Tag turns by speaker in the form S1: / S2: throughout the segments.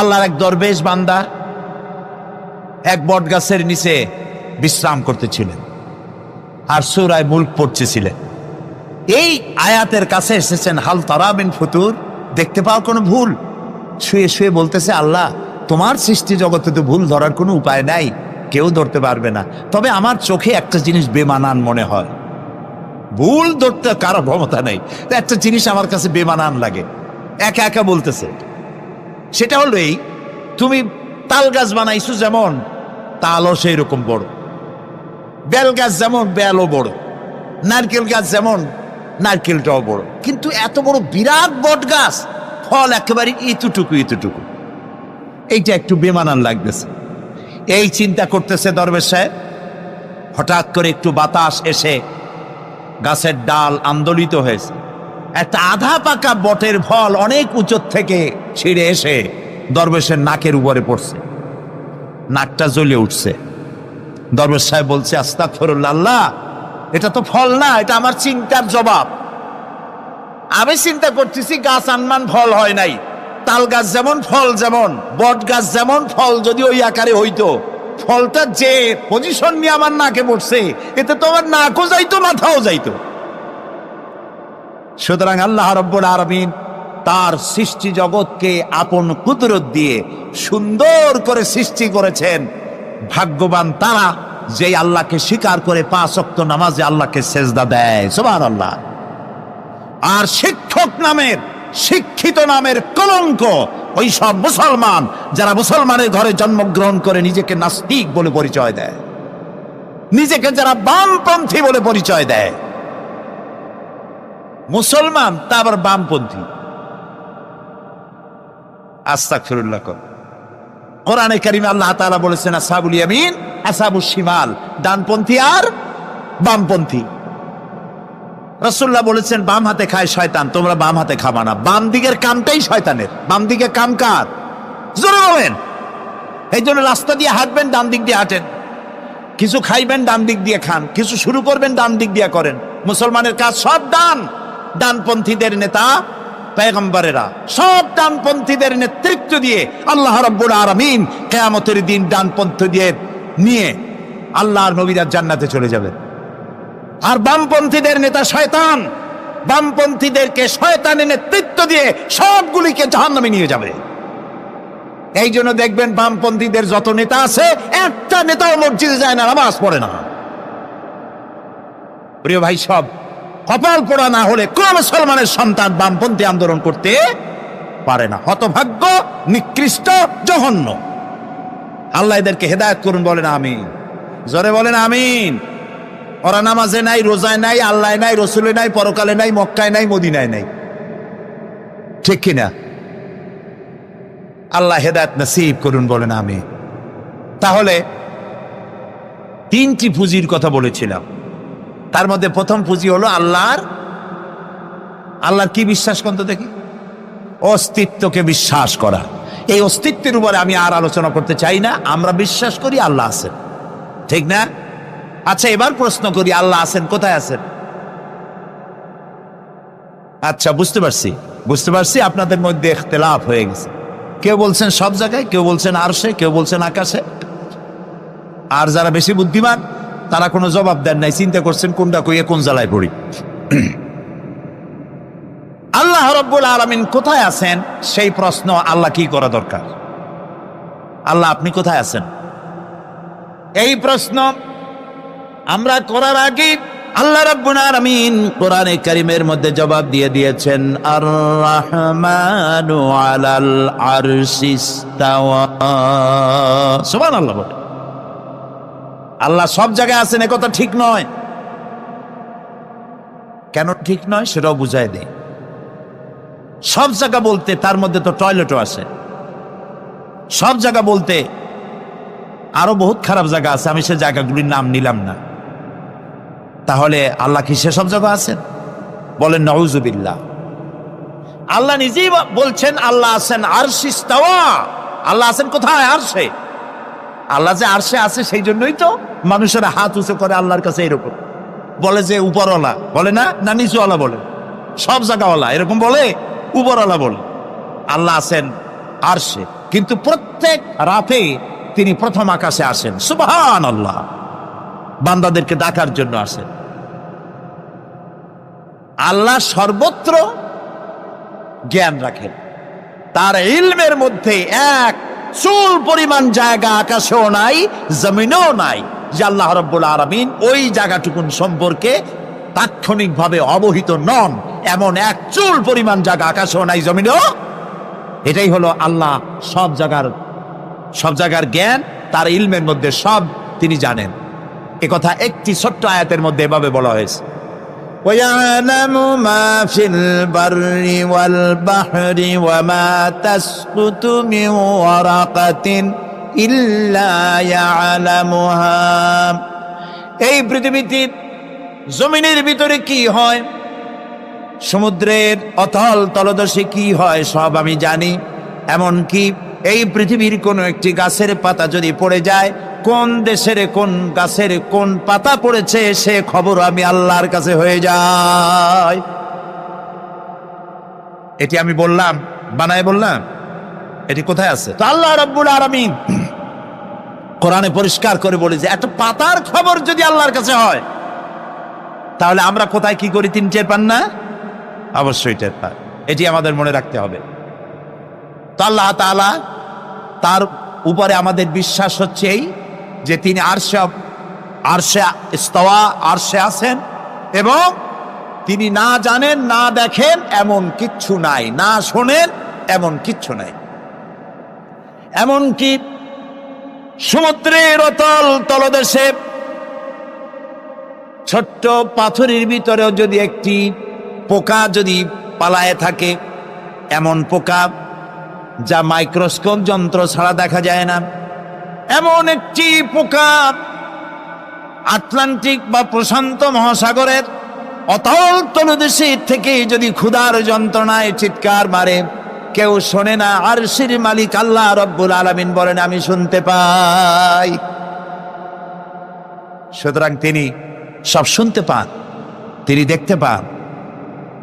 S1: আল্লাহর এক দরবেশ বান্দা এক বট গাছের নিচে বিশ্রাম করতেছিলেন আর সূরা মুলক পড়তেছিলেন। এই আয়াতের কাছে এসেছেন, হাল তারা মিন ফুতুর, দেখতে পাও কোনো ভুল? শুয়ে শুয়ে বলতেছে, আল্লাহ তোমার সৃষ্টি জগতে তো ভুল ধরার কোনো উপায় নাই, কেউ ধরতে পারবে না, তবে আমার চোখে একটা জিনিস বেমানান মনে হয়। ভুল ধরতে কারো ক্ষমতা নেই, একটা জিনিস আমার কাছে বেমানান লাগে। একা একা বলতেছে, সেটা হলো এই, তুমি তাল গাছ বানাইছো যেমন তালও সেই রকম বড়, বেল গাছ যেমন বেলও বড়, নারকেল গাছ যেমন নারকেলটাও বড়, কিন্তু এত বড় বিরাট বট গাছ, ফল একেবারে এতটুকু এতটুকু, এইটা একটু বেমানান লাগতেছে। এই চিন্তা করতেছে দরবেশ সাহেব, হঠাৎ করে একটু বাতাস এসে গাছের ডাল আন্দোলিত হয়েছে, একটা আধা পাকা বটের ফল অনেক উঁচু থেকে ছিঁড়ে এসে দরবেশের নাকের উপরে পড়ছে, নাকটা জ্বলে উঠছে। দরবেশ সাহেব বলছে, আস্তাগফিরুল্লাহ, আল্লাহ এটা তো ফল না, এটা আমার চিন্তার জবাব। আমি চিন্তা করতেছি গাছ আনমান ফল হয় নাই, তাল গাছ যেমন ফল যেমন, বট গাছ যেমন ফল যদি ওই আকারে হইতো, ফলটা যে পজিশন নিয়ে আমার নাকে পড়ছে, এতে তো আমার নাকও যাইতো মাথাও যাইতো। সুতরাং আল্লাহ রাব্বুল আলামিন তার সৃষ্টি জগৎকে আপন কুদরত দিয়ে সুন্দর করে সৃষ্টি করেছেন। ভাগ্যবান তারা যে আল্লাহকে স্বীকার করে 5 ওয়াক্ত নামাজে আল্লাহকে সেজদা দেয়, সুবহানাল্লাহ। আর শিক্ষক নামের, শিক্ষিত নামের কলঙ্ক ওই সব মুসলমান যারা মুসলমানের ঘরে জন্মগ্রহণ করে নিজেকে নাস্তিক বলে পরিচয় দেয়, নিজেকে যারা বামপন্থী বলে পরিচয় দেয়। মুসলমান তা আবার বামপন্থী, আস্তাগফিরুল্লাহ। কোরআনে কারিমে আল্লাহ তাআলা বলেছেন, আসহাবুল ইয়ামিন আসহাবুশ শিমাল, ডানপন্থী আর বামপন্থী। রাসূলুল্লাহ বলেছেন, বাম হাতে খায় শয়তান, তোমরা বাম হাতে খাবা না। বাম দিকের কামটাই শয়তানের, বাম দিকের কাম কার? জোরে বলেন। এই জন্য রাস্তা দিয়ে হাঁটবেন, ডান দিক দিয়ে হাঁটেন, কিছু খাইবেন ডান দিক দিয়ে খান, কিছু শুরু করবেন ডান দিক দিয়ে করেন। মুসলমানের কাজ সব ডান, ডানপন্থীদের নেতা পয়গম্বরেরা সব ডানপন্থীদের নেতৃত্ব দিয়ে আল্লাহ রাব্বুল আলামিন কিয়ামতের দিন ডানপন্থী দিয়ে নিয়ে আল্লাহর নবীরা জান্নাতে চলে যাবেন। আর বামপন্থীদের নেতা শয়তান, বামপন্থীদেরকে শয়তানের নেতৃত্ব দিয়ে সবগুলিকে জাহান্নামে নিয়ে যাবে। এই জন্য দেখবেন বামপন্থীদের যত নেতা আছে, একটা নেতাও মসজিদে যায় না, নামাজ পড়ে না। প্রিয় ভাই, সব কপাল পোড়া না হলে কোন মুসলমানের সন্তান বামপন্থী আন্দোলন করতে পারে না। হতভাগ্য, নিকৃষ্ট, জঘন্য। আল্লাহ এদেরকে হেদায়েত করুন, বলেন আমিন। জোরে বলেন আমিন। ওরা নামাজে নাই, রোজায় নাই, আল্লাহ নাই, রসুলে নাই, পরকালে নাই, মক্কায় নাই, মদিনায় নাই, ঠিক কিনা? আল্লাহ হেদায়েত নসিব করুন, বলেন আমিন। তাহলে 3টি পুঁজির কথা বলেছিলাম, তার মধ্যে প্রথম পুঁজি হলো আল্লাহর কি বিশ্বাস করতে দেখি? অস্তিত্বকে বিশ্বাস করা। এই অস্তিত্বের উপরে আমি আর আলোচনা করতে চাই না। আমরা বিশ্বাস করি আল্লাহ আছেন, ঠিক না? আচ্ছা, এবার প্রশ্ন করি, আল্লাহ আছেন, কোথায় আছেন? আচ্ছা, বুঝতে পারছি আপনাদের মধ্যে ইখতিলাফ হয়ে গেছে। কেউ বলছেন সব জায়গায়, কেউ বলছেন আরশে, কেউ বলছেন আকাশে। আর যারা বেশি বুদ্ধিমান তারা কোনো জবাব দেন নাই, চিন্তা করছেন কোনটা কইয়ে কোন জ্বালায় পড়ি। আল্লাহ রাব্বুল আলামিন কোথায় আছেন সেই প্রশ্ন আল্লাহ কি করা দরকার? আল্লাহ আপনি কোথায় আছেন, এই প্রশ্ন আমরা করার আগে আল্লাহ রাব্বুল আলামিন কোরআনে কারীমের মধ্যে জবাব দিয়ে দিয়েছেন, আর রাহমানু আলাল আরশিস ইসতাওয়া। সুবহানাল্লাহ। বলে আল্লাহ সব জায়গায় আছেন, একথা ঠিক নয়। কেন ঠিক নয় সেটাও বুঝাই দেই। সব জায়গা বলতে তার মধ্যে তো টয়লেটও আছে। সব জায়গা বলতে আরো বহুত খারাপ জায়গা আছে, আমি সে জায়গাগুলির নাম নিলাম না। তাহলে আল্লাহ কি সেসব জায়গা আছেন? বলেন নাউজুবিল্লাহ। আল্লাহ নিজেই বলছেন আল্লাহ আছেন আরশে ইসতাওয়া। আল্লাহ আছেন কোথায়? আরশে। আল্লাহ যে আরশে আছে সেই জন্যই তো মানুষেরা হাত উঁচু করে আল্লাহর কাছে, এরকম বলে যে উপরওয়ালা, বলে না, না নিচুওয়ালা বলে, সব জায়গাওয়ালা এরকম বলে, উপরওয়ালা বলে। আল্লাহ আছেন আরশে। কিন্তু প্রত্যেক রাতে তিনি প্রথম আকাশে আসেন। সুবহানাল্লাহ, বান্দাদেরকে ডাকার জন্য আসেন। আল্লাহ সর্বত্র জ্ঞান রাখেন, তার ইলমের মধ্যে এক চুল পরিমাণ জায়গা আকাশেও নাই, জমিনেও নাই যে আল্লাহ রাব্বুল আলামিন ওই জায়গাটুকুন সম্পর্কে তাৎক্ষণিকভাবে অবহিত নন। এমন এক চুল পরিমাণ জায়গা আকাশেও নাই, জমিনেও। এটাই হলো আল্লাহ সব জায়গার জ্ঞান, তার ইলমের মধ্যে সব তিনি জানেন। এ কথা একটি ছোট্ট আয়াতের মধ্যে এভাবে বলা হয়েছে, وَيَعْلَمُ مَا فِي الْبَرِّ وَالْبَحْرِ وَمَا تَسْقُطُ مِنْ وَرَقَةٍ إِلَّا يَعْلَمُهَا। এই পৃথিবীতে জমিনের ভিতরে কি হয়, সমুদ্রের অতল তলদেশে কি হয়, সব আমি জানি। এমনকি এই পৃথিবীর কোন একটি গাছের পাতা যদি পড়ে যায়, কোন দেশের কোন গাছের কোন পাতা পড়েছে সে খবর আমি আল্লাহর কাছে হয়ে যায়। এটি আমি বললাম, বানায় বললাম? এটি কোথায় আছে? তো আল্লাহ রাব্বুল আলামিন কোরআনে পরিষ্কার করে বলে যে একটা পাতার খবর যদি আল্লাহর কাছে হয়, তাহলে আমরা কোথায় কি করি তিনি টের পান না? অবশ্যই টের পান। এটি আমাদের মনে রাখতে হবে। তো আল্লাহ তাআলা, তার উপরে আমাদের বিশ্বাস হচ্ছে এই যে তিনি আরশে ইস্তাওয়া, আরশে আছেন, এবং তিনি না জানেন না দেখেন এমন কিচ্ছু নাই, না শোনেন এমন কিচ্ছু নাই। এমনকি সমুদ্রের অতল তলদেশে ছোট্ট পাথরের ভিতরেও যদি একটি পোকা যদি পালায়ে থাকে, এমন পোকা যা মাইক্রোস্কোপ যন্ত্র ছাড়া দেখা যায় না, এমন একটি পোকা আটলান্টিক বা প্রশান্ত মহাসাগরের অতল তলদেশে থেকে যদি ক্ষুধার যন্ত্রণায় চিৎকার মারে, কেউ শোনে না। আরশের মালিক আল্লাহ রাব্বুল আলামিন বলেন আমি শুনতে পাই। সুতরাং তিনি সব শুনতে পান, তিনি দেখতে পান,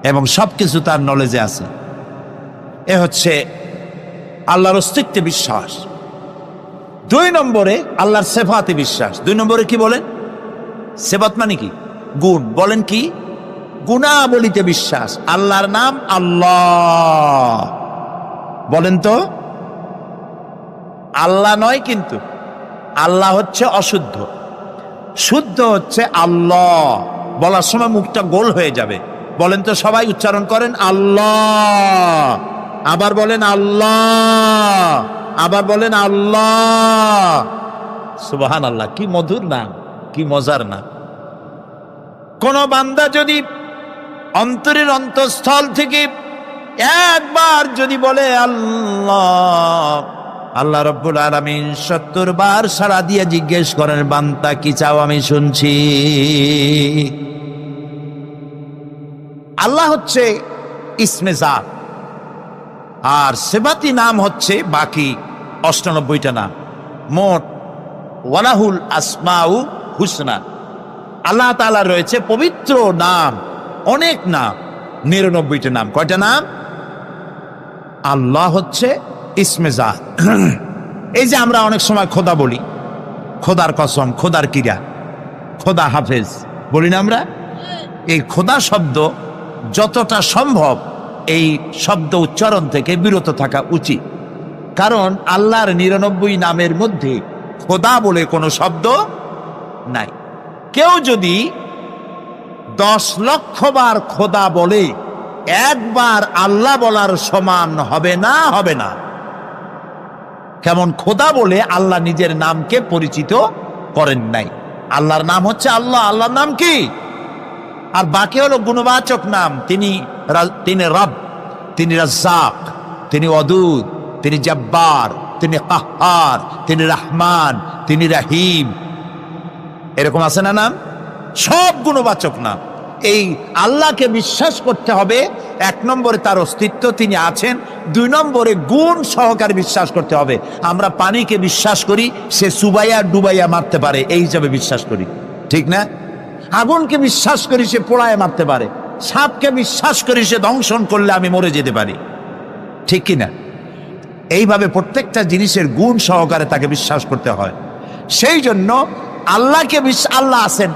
S1: এবং সবকিছু তার নলেজে আছে। এ হচ্ছে আল্লাহর অস্তিত্বে বিশ্বাস। 2 নম্বরে আল্লাহর সিফাতে বিশ্বাস। 2 নম্বরে কি বলেন? সিফাত মানে কি? গুণ। বলেন কি? গুণাবলীতে বিশ্বাস। আল্লাহর নাম আল্লাহ, বলেন তো? আল্লাহ নয়, কিন্তু আল্লাহ হচ্ছে অশুদ্ধ, শুদ্ধ হচ্ছে আল্লাহ। বলার সময় মুখটা গোল হয়ে যাবে। বলেন তো, সবাই উচ্চারণ করেন আল্লাহ, আবার বলেন আল্লাহ, আবার বলেন আল্লাহ। সুবহানাল্লাহ, কি মধুর নাম, কি মজার নাম। কোন বান্দা যদি অন্তরের অন্তঃস্থল থেকে একবার যদি বলে আল্লাহ, আল্লাহ রাব্বুল আলামিন 70 বার সাড়া দিয়ে জিজ্ঞেস করেন বান্দা কি চাও, আমি শুনছি। আল্লাহ হচ্ছে ইসমে জাত, আর সিফাতি নাম হচ্ছে বাকি 98টা নাম। মোট ওয়ালাহুল আসমাউ হুসনা, আল্লাহ তাআলা রয়েছে পবিত্র নাম, অনেক নাম, 99টা নাম। কয়টা নাম? আল্লাহ হচ্ছে ইসমে জাত। এই যে আমরা অনেক সময় খোদা বলি, খোদার কসম, খোদার কিরা, খোদা হাফেজ বলি না আমরা? এই খোদা শব্দ যতটা সম্ভব এই শব্দ উচ্চারণ থেকে বিরত থাকা উচিত, কারণ আল্লাহর 99 নামের মধ্যে খোদা বলে কোনো শব্দ নাই। কেউ যদি 10 লক্ষ বার খোদা বলে, একবার আল্লাহ বলার সমান হবে না, হবে না। কেমন খোদা বলে আল্লাহ নিজের নামকে পরিচিত করেন নাই। আল্লাহর নাম হচ্ছে আল্লাহ, আল্লাহর নাম কি? আর বাকি হলো গুণবাচক নাম। তিনি রব, তিনি রাজ্জাক, তিনি ওয়াদুদ, তিনি জব্বার, তিনি কাহ্হার, তিনি রহমান, তিনি রহিম। এরকম আছে না নাম? সব গুণবাচক নাম। এই আল্লাহকে বিশ্বাস করতে হবে। 1 নম্বরে তার অস্তিত্ব, তিনি আছেন। 2 নম্বরে গুণ সহকারে বিশ্বাস করতে হবে। আমরা পানিকে বিশ্বাস করি সে চুবাইয়া ডুবাইয়া মারতে পারে, এই হিসাবে বিশ্বাস করি, ঠিক না? আগুনকে বিশ্বাস করি সে পোড়ায় মারতে পারে। সাপকে বিশ্বাস করি সে দংশন করলে আমি মরে যেতে পারি, ঠিক কিনা? এইভাবে প্রত্যেকটা জিনিসের গুণ সহকারে তাকে বিশ্বাস করতে হয়। সেই জন্য আল্লাহকে আল্লাহ আছেন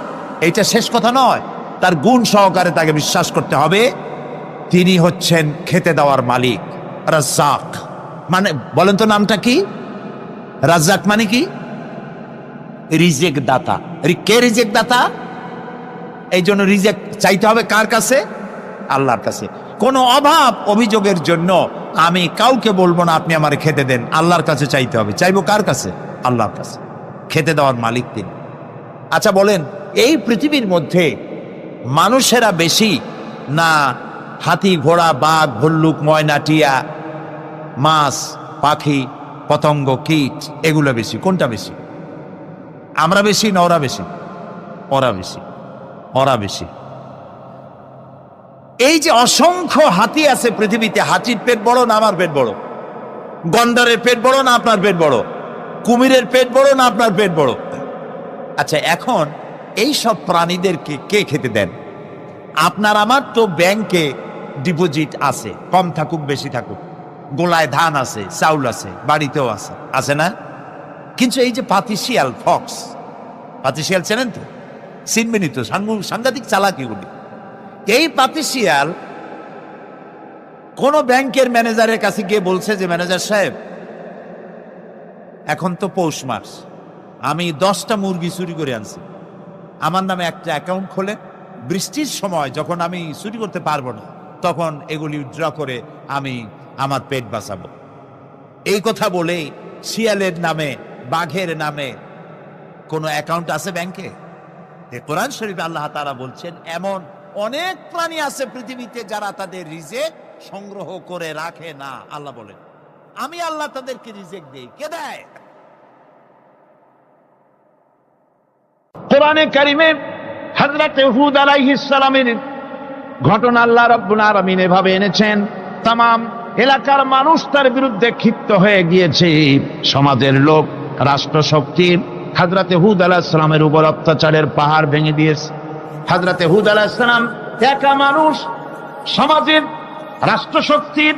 S1: এইটা শেষ কথা নয়, তার গুণ সহকারে তাকে বিশ্বাস করতে হবে। তিনি হচ্ছেন খেতে দেওয়ার মালিক, রাজ্জাক। মানে বলেন তো নামটা কি? রাজ্জাক মানে কি? রিজেক দাতা। কে রিজেক দাতা? এই জন্য রিজেক চাইতে হবে কার কাছে? আল্লাহর কাছে। কোনো অভাব অভিযোগের জন্য আমি কাউকে বলবো না আপনি আমারে খেতে দেন, আল্লাহর কাছে চাইতে হবে। চাইবো কার কাছে? আল্লাহর কাছে। খেতে দেওয়ার মালিক তিনি। আচ্ছা বলেন, এই পৃথিবীর মধ্যে মানুষেরা বেশি না হাতি, ঘোড়া, বাঘ, ভল্লুক, ময়না, টিয়া, মাছ, পাখি, পতঙ্গ, কীট এগুলো বেশি? কোনটা বেশি? আমরা বেশি না ওরা বেশি? ওরা বেশি। ওরা বেশি। এই যে অসংখ্য হাতি আছে পৃথিবীতে, হাতির পেট বড় না আমার পেট বড়? গন্ডারের পেট বড় না আপনার পেট বড়? কুমিরের পেট বড় না আপনার পেট বড়? আচ্ছা, এখন এই সব প্রাণীদেরকে কে খেতে দেন? আপনার আমার তো ব্যাংকে ডিপোজিট আছে, কম থাকুক বেশি থাকুক, গোলায় ধান আছে, চাউল আছে, বাড়িতেও আছে, আছে না? কিন্তু এই যে পাতিশিয়াল, ফক্স, পাতিশিয়াল চেনেন তো? চিনবেনই তো, সাংঘাতিক চালাকিগুলি। এই পাতিশিয়াল কোন ব্যাংকের ম্যানেজারের কাছে গিয়ে বলছে যে ম্যানেজার সাহেব, এখন তো পৌষ মাস, আমি 10টা মুরগি চুরি করে আনছি, আমার নামে একটা অ্যাকাউন্ট খোলে, বৃষ্টির সময় যখন আমি চুরি করতে পারবো না তখন এগুলি উইথড্র করে আমি আমার পেট বাঁচাবো। এই কথা বলে শিয়ালের নামে, বাঘের নামে কোনো অ্যাকাউন্ট আছে ব্যাংকে? কোরআন শরীফে আল্লাহ তাআলা বলছেন এমন অনেক প্রাণী আছে পৃথিবীতে যারা তাদের রিজেক সংগ্রহ করে রাখে না। আল্লাহ বলেন আমি আল্লাহ তাদেরকে রিজেক দেই। কে দেয়?
S2: কোরআনে কারিমে হযরত হুদ আলাইহিস সালামের ঘটনা আল্লাহ রাব্বুল আলামিন এভাবে এনেছেন, তাম এলাকার মানুষ তার বিরুদ্ধে ক্ষিপ্ত হয়ে গিয়েছে। সমাজের লোক, রাষ্ট্রশক্তি হযরত হুদ আলাইহিস সালামের উপর অত্যাচারের পাহাড় ভেঙে দিয়েছে। হযরত হুদ আলাইহিস সালাম একা মানুষ, সমাজের রাষ্ট্রশক্তির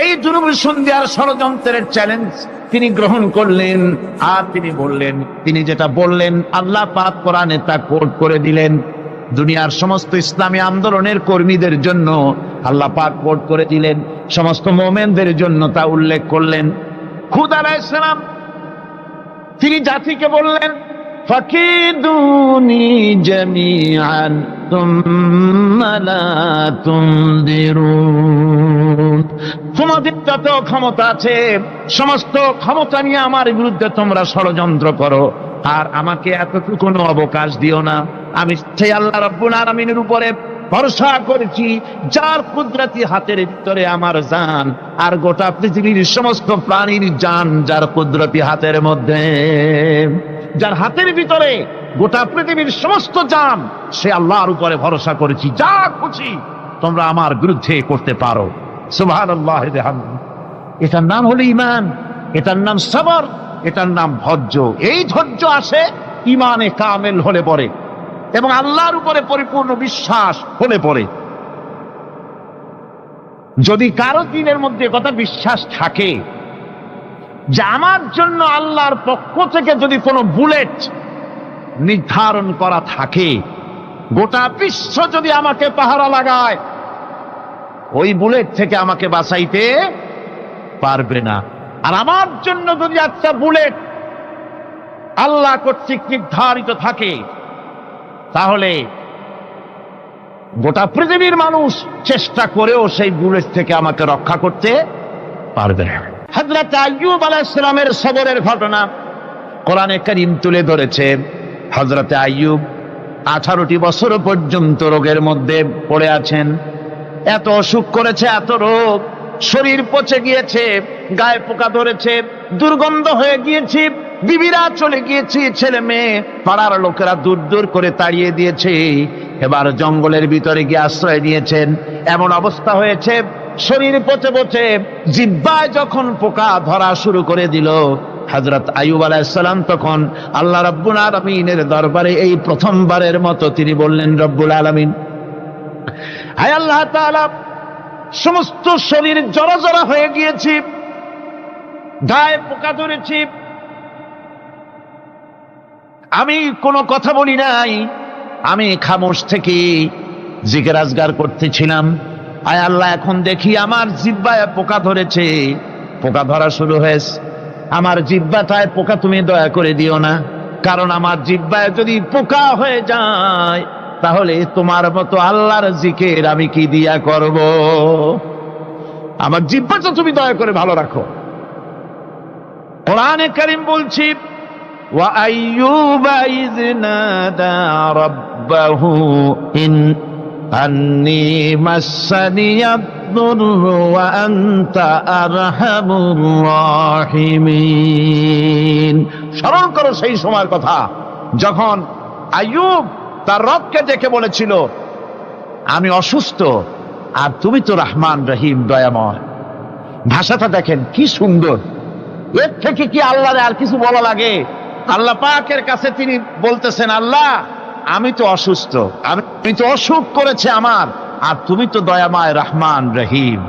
S2: এই দুর্বিসন্ধি দেওয়ার ষড়যন্ত্রের চ্যালেঞ্জ তিনি গ্রহণ করলেন। আর তিনি বললেন, তিনি যেটা বললেন আল্লাহ পাক কোরআনে তা কোট করে দিলেন। দুনিয়ার সমস্ত ইসলামী আন্দোলনের কর্মীদের জন্য আল্লাহ পাক কোট করে দিলেন, সমস্ত মুমিনদের জন্য তা উল্লেখ করলেন। হুদ আলাইহিস সালাম তিনি জাতিকে বললেন, ফাকিদুনি জামিআন তুম্মা লা তুনদিরুন। তোমাদের যত ক্ষমতা আছে সমস্ত ক্ষমতা নিয়ে আমার বিরুদ্ধে তোমরা ষড়যন্ত্র করো, আর আমাকে এতটুকু অবকাশ দিও না। আমি সেই আল্লাহ রাব্বুল আলামিনের উপরে ভরসা করেছি যার কুদরতি হাতের ভিতরে আমার জান, আর গোটা পৃথিবীর সমস্ত প্রাণীর জান যার কুদরতি হাতের মধ্যে, যার হাতের ভিতরে গোটা পৃথিবীর সমস্ত জান, সে আল্লাহর উপরে ভরসা করেছি, যা খুশি তোমরা আমার বিরুদ্ধে করতে পারো। সুবহানাল্লাহ। এটার নাম হলো ঈমান, এটার নাম সবর, এটার নাম ধৈর্য। এই ধৈর্য আসে ঈমানে কামেল হলে পরে এবং আল্লাহর উপরে পরিপূর্ণ বিশ্বাস হলে পরে। যদি কারো দিনের মধ্যে কথা বিশ্বাস থাকে যে আমার জন্য আল্লাহর পক্ষ থেকে যদি কোনো বুলেট নির্ধারণ করা থাকে, গোটা বিশ্ব যদি আমাকে পাহারা লাগায়, ওই বুলেট থেকে আমাকে বাঁচাইতে পারবে না। আর আমার জন্য যদি একটা বুলেট আল্লাহ কর্তৃক নির্ধারিত থাকে, তাহলে গোটা পৃথিবীর মানুষ চেষ্টা করেও সেই বুলেট থেকে আমাকে রক্ষা করতে পারবে না। হযরত আইয়ুব আলাইহিস সালামের সবরের ঘটনা কোরআনে কারীম তুলে ধরেছে। হযরত আইয়ুব 18টি বছর পর্যন্ত রোগের মধ্যে পড়ে আছেন। এত অসুখ করেছে, এত রোগ, শরীর পচে গিয়েছে, গায়ে পোকা ধরেছে, দুর্গন্ধ হয়ে গিয়েছে, বিবিরা চলে গিয়েছে, ছেলে মেয়ে পাড়ার লোকেরা দূর দূর করে তাড়িয়ে দিয়েছে। এবার জঙ্গলের ভিতরে গিয়ে আশ্রয় নিয়েছেন। এমন অবস্থা হয়েছে, শরীর পচে পচে জিহ্বায় যখন পোকা ধরা শুরু করে দিল, হযরত আইয়ুব আলাইহিস সালাম তখন আল্লাহ রাব্বুল আলামিনের দরবারে এই প্রথমবারের মতো তিনি বললেন, রব্বুল আলামিন, হায় আল্লাহ তাআলা, সমস্ত শরীর জড়া জড়া হয়ে গিয়েছে, গায়ে পোকা ধরেছি, আমি কোনো কথা বলি নাই, আমি খামোশ থেকে জিকির আজগার করতেছিলাম। আয় আল্লাহ, এখন দেখি আমার জিহ্বায় পোকা ধরেছে, পোকা ধরা শুরু হয়েছে। আমার জিহ্বাটায় পোকা তুমি দয়া করে দিও না, কারণ আমার জিহ্বায় যদি পোকা হয়ে যায় তাহলে তোমার মতো আল্লাহর জিকির আমি কি দিয়া করব? আমার জিহ্বাটা তুমি দয়া করে ভালো রাখো। কোরআনে কারীম বলছি, وَأَيُّوبَ إِذْ نَادَى رَبَّهُ أَنِّي مَسَّنِيَ الضُّرُّ وَأَنْتَ أَرْحَمُ الراحمين। স্মরণ করো সেই সময়ের কথা যখন আইয়ুব তার রবকে ডেকে বলেছিল, আমি অসুস্থ আর তুমি তো রহমান রহিম, দয়াময়। ভাষাটা দেখেন কি সুন্দর। এর থেকে কি আল্লাহর আর কিছু বলা লাগে? আল্লাহ পাকের কাছে তিনি বলতেছেন, আল্লাহ আমি তো অসুস্থ, আমি তো অসুখ করেছে আমার, আর তুমি তো দয়াময় রহমান রহিম।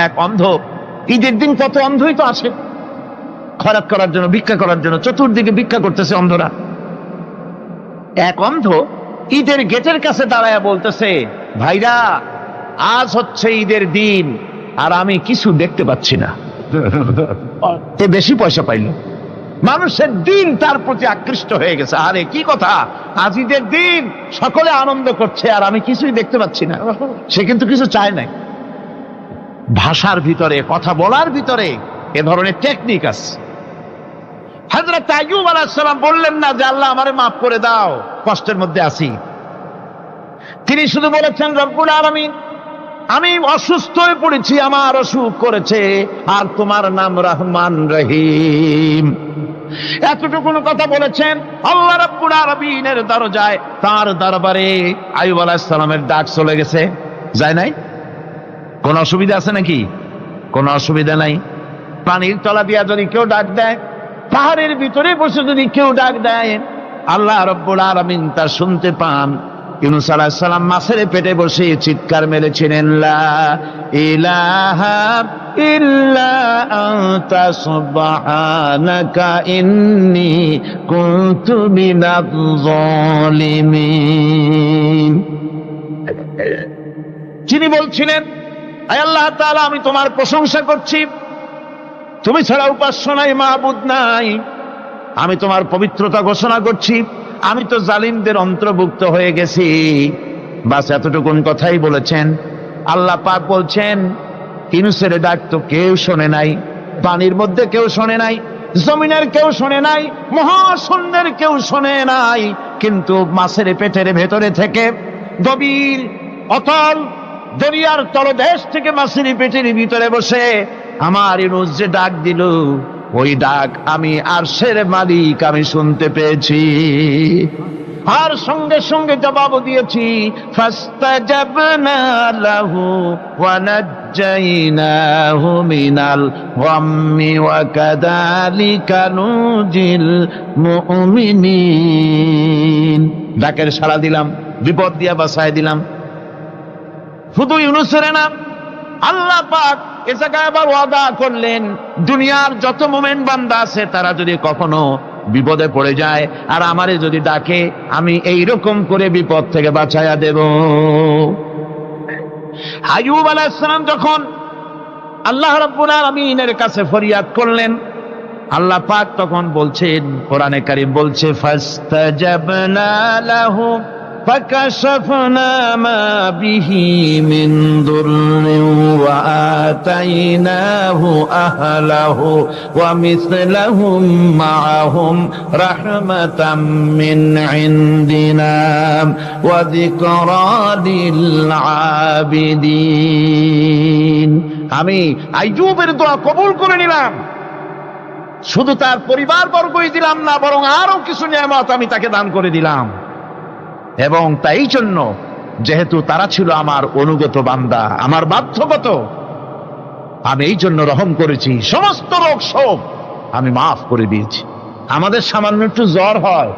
S2: এক অন্ধ, ঈদের দিন কত অন্ধই তো আসে খয়রাত করার জন্য, ভিক্ষা করার জন্য, চতুর্দিকে ভিক্ষা করতেছে অন্ধরা। এক অন্ধ ঈদের গেটের কাছে দাঁড়ায় বলতেছে, ভাইরা আজ হচ্ছে ঈদের দিন আর আমি কিছু দেখতে পাচ্ছি না। এ বেশি পয়সা পাইল, মানুষের দিন তার প্রতি আকৃষ্ট হয়ে গেছে। আরে কি কথা, আজ ঈদের দিন, সকলে আনন্দ করছে আর আমি কিছুই দেখতে পাচ্ছি না। সে কিন্তু কিছু চায় নাই। ভাষার ভিতরে, কথা বলার ভিতরে এ ধরনের টেকনিক আছে। হযরত আইয়ুব আলাইহিস সালাম বললেন না যে আল্লাহ আমারে মাফ করে দাও, কষ্টের মধ্যে আছি। তিনি শুধু বলেছেন, রব্বুল আলামিন আমি অসুস্থ হয়ে পড়েছি, আমার অসুখ করেছে, আর তোমার নাম রহমান রহিম। এতটুকু কথা বলেছেন। আল্লাহ রাব্বুল আলামিনের দরজায়, তার দরবারে আইয়ুব আলাইহিস সালামের ডাক চলে গেছে। যায় নাই? কোন অসুবিধা আছে নাকি? কোন অসুবিধা নাই। পানির তলা দিয়া যদি কেউ ডাক দেয়, পাহাড়ের ভিতরে বসে যদি কেউ ডাক দেয়, আল্লাহ রাব্বুল আলামিন তা শুনতে পান। ইউনূস আলাইহিস সালাম মাছের পেটে বসে চিৎকার মেরেছিলেন, লা ইলাহা ইল্লা আনতা সুবহানাকা ইন্নী কুনতু মিনাজ জালিমিন। যিনি বলছিলেন, আয় আল্লাহ তাআলা আমি তোমার প্রশংসা করছি, তুমি ছাড়া উপাস্য নাই, মাবুদ নাই। আমি তোমার পবিত্রতা ঘোষণা করছি, আমি তো জালিমদের অন্তর্ভুক্ত হয়ে গেছি। বাস এতটুকুন কথাই বলেছেন। আল্লাহ পাক বলছেন, ইউনূসের ডাক তো কেউ শোনে নাই, পানির মধ্যে কেউ শোনে নাই, জমিনের কেউ শোনে নাই, মহাশূন্যের কেউ শোনে নাই, কিন্তু মাছের পেটের ভেতরে থেকে, গভীর অতল দরিয়ার তলদেশ থেকে মাছের পেটের ভিতরে বসে আমার ইউনূস যে ডাক দিল, ওই ডাক আমি আরশের মালিক আমি শুনতে পেয়েছি, আর সঙ্গে সঙ্গে জবাব দিয়েছি। ফাস্তাজাবনা লাহু ওয়া নাজ্জাইনাহু মিনাল গাম্মি ওয়া কাযালিকা নুজিল মুমিনিন। ডাকের সাড়া দিলাম, বিপদ দিয়া বাঁচায় দিলাম। শুধু ইউনূসের নাম, আল্লাহ পাক এ জায়গায় আবার ওয়াদা করলেন, দুনিয়ার যত মুমিন বান্দা আছে তারা যদি কখনো বিপদে পড়ে যায় আর আমারে যদি ডাকে, আমি এইরকম করে বিপদ থেকে বাঁচাইয়া দেব। আইয়ুব আলাইহিস সালাম যখন আল্লাহ রাব্বুল আলামিনের কাছে ফরিয়াদ করলেন, আল্লাহ পাক তখন বলছেন, কোরআনে কারীম বলছে, ফাস্তাজাবনা লাহু فكشفنا ما به من ضر وآتيناه أهله ومثلهم معهم رحمة من عندنا وذكرى للعابدين। আমি আইয়ুবের দোয়া কবুল করে নিলাম, শুধু তার পরিবার বর্গই দিলাম না, বরং আরো কিছু নিয়ামত আমি তাকে দান করে দিলাম। এবং তাই জন্য যেহেতু তারা ছিল আমার অনুগত বান্দা, আমার বাধ্যগত, আমি এই জন্য রহম করেছি, সমস্ত রোগ শোক আমি মাফ করে দিয়েছি। আমাদের সামান্য একটু জ্বর হয়,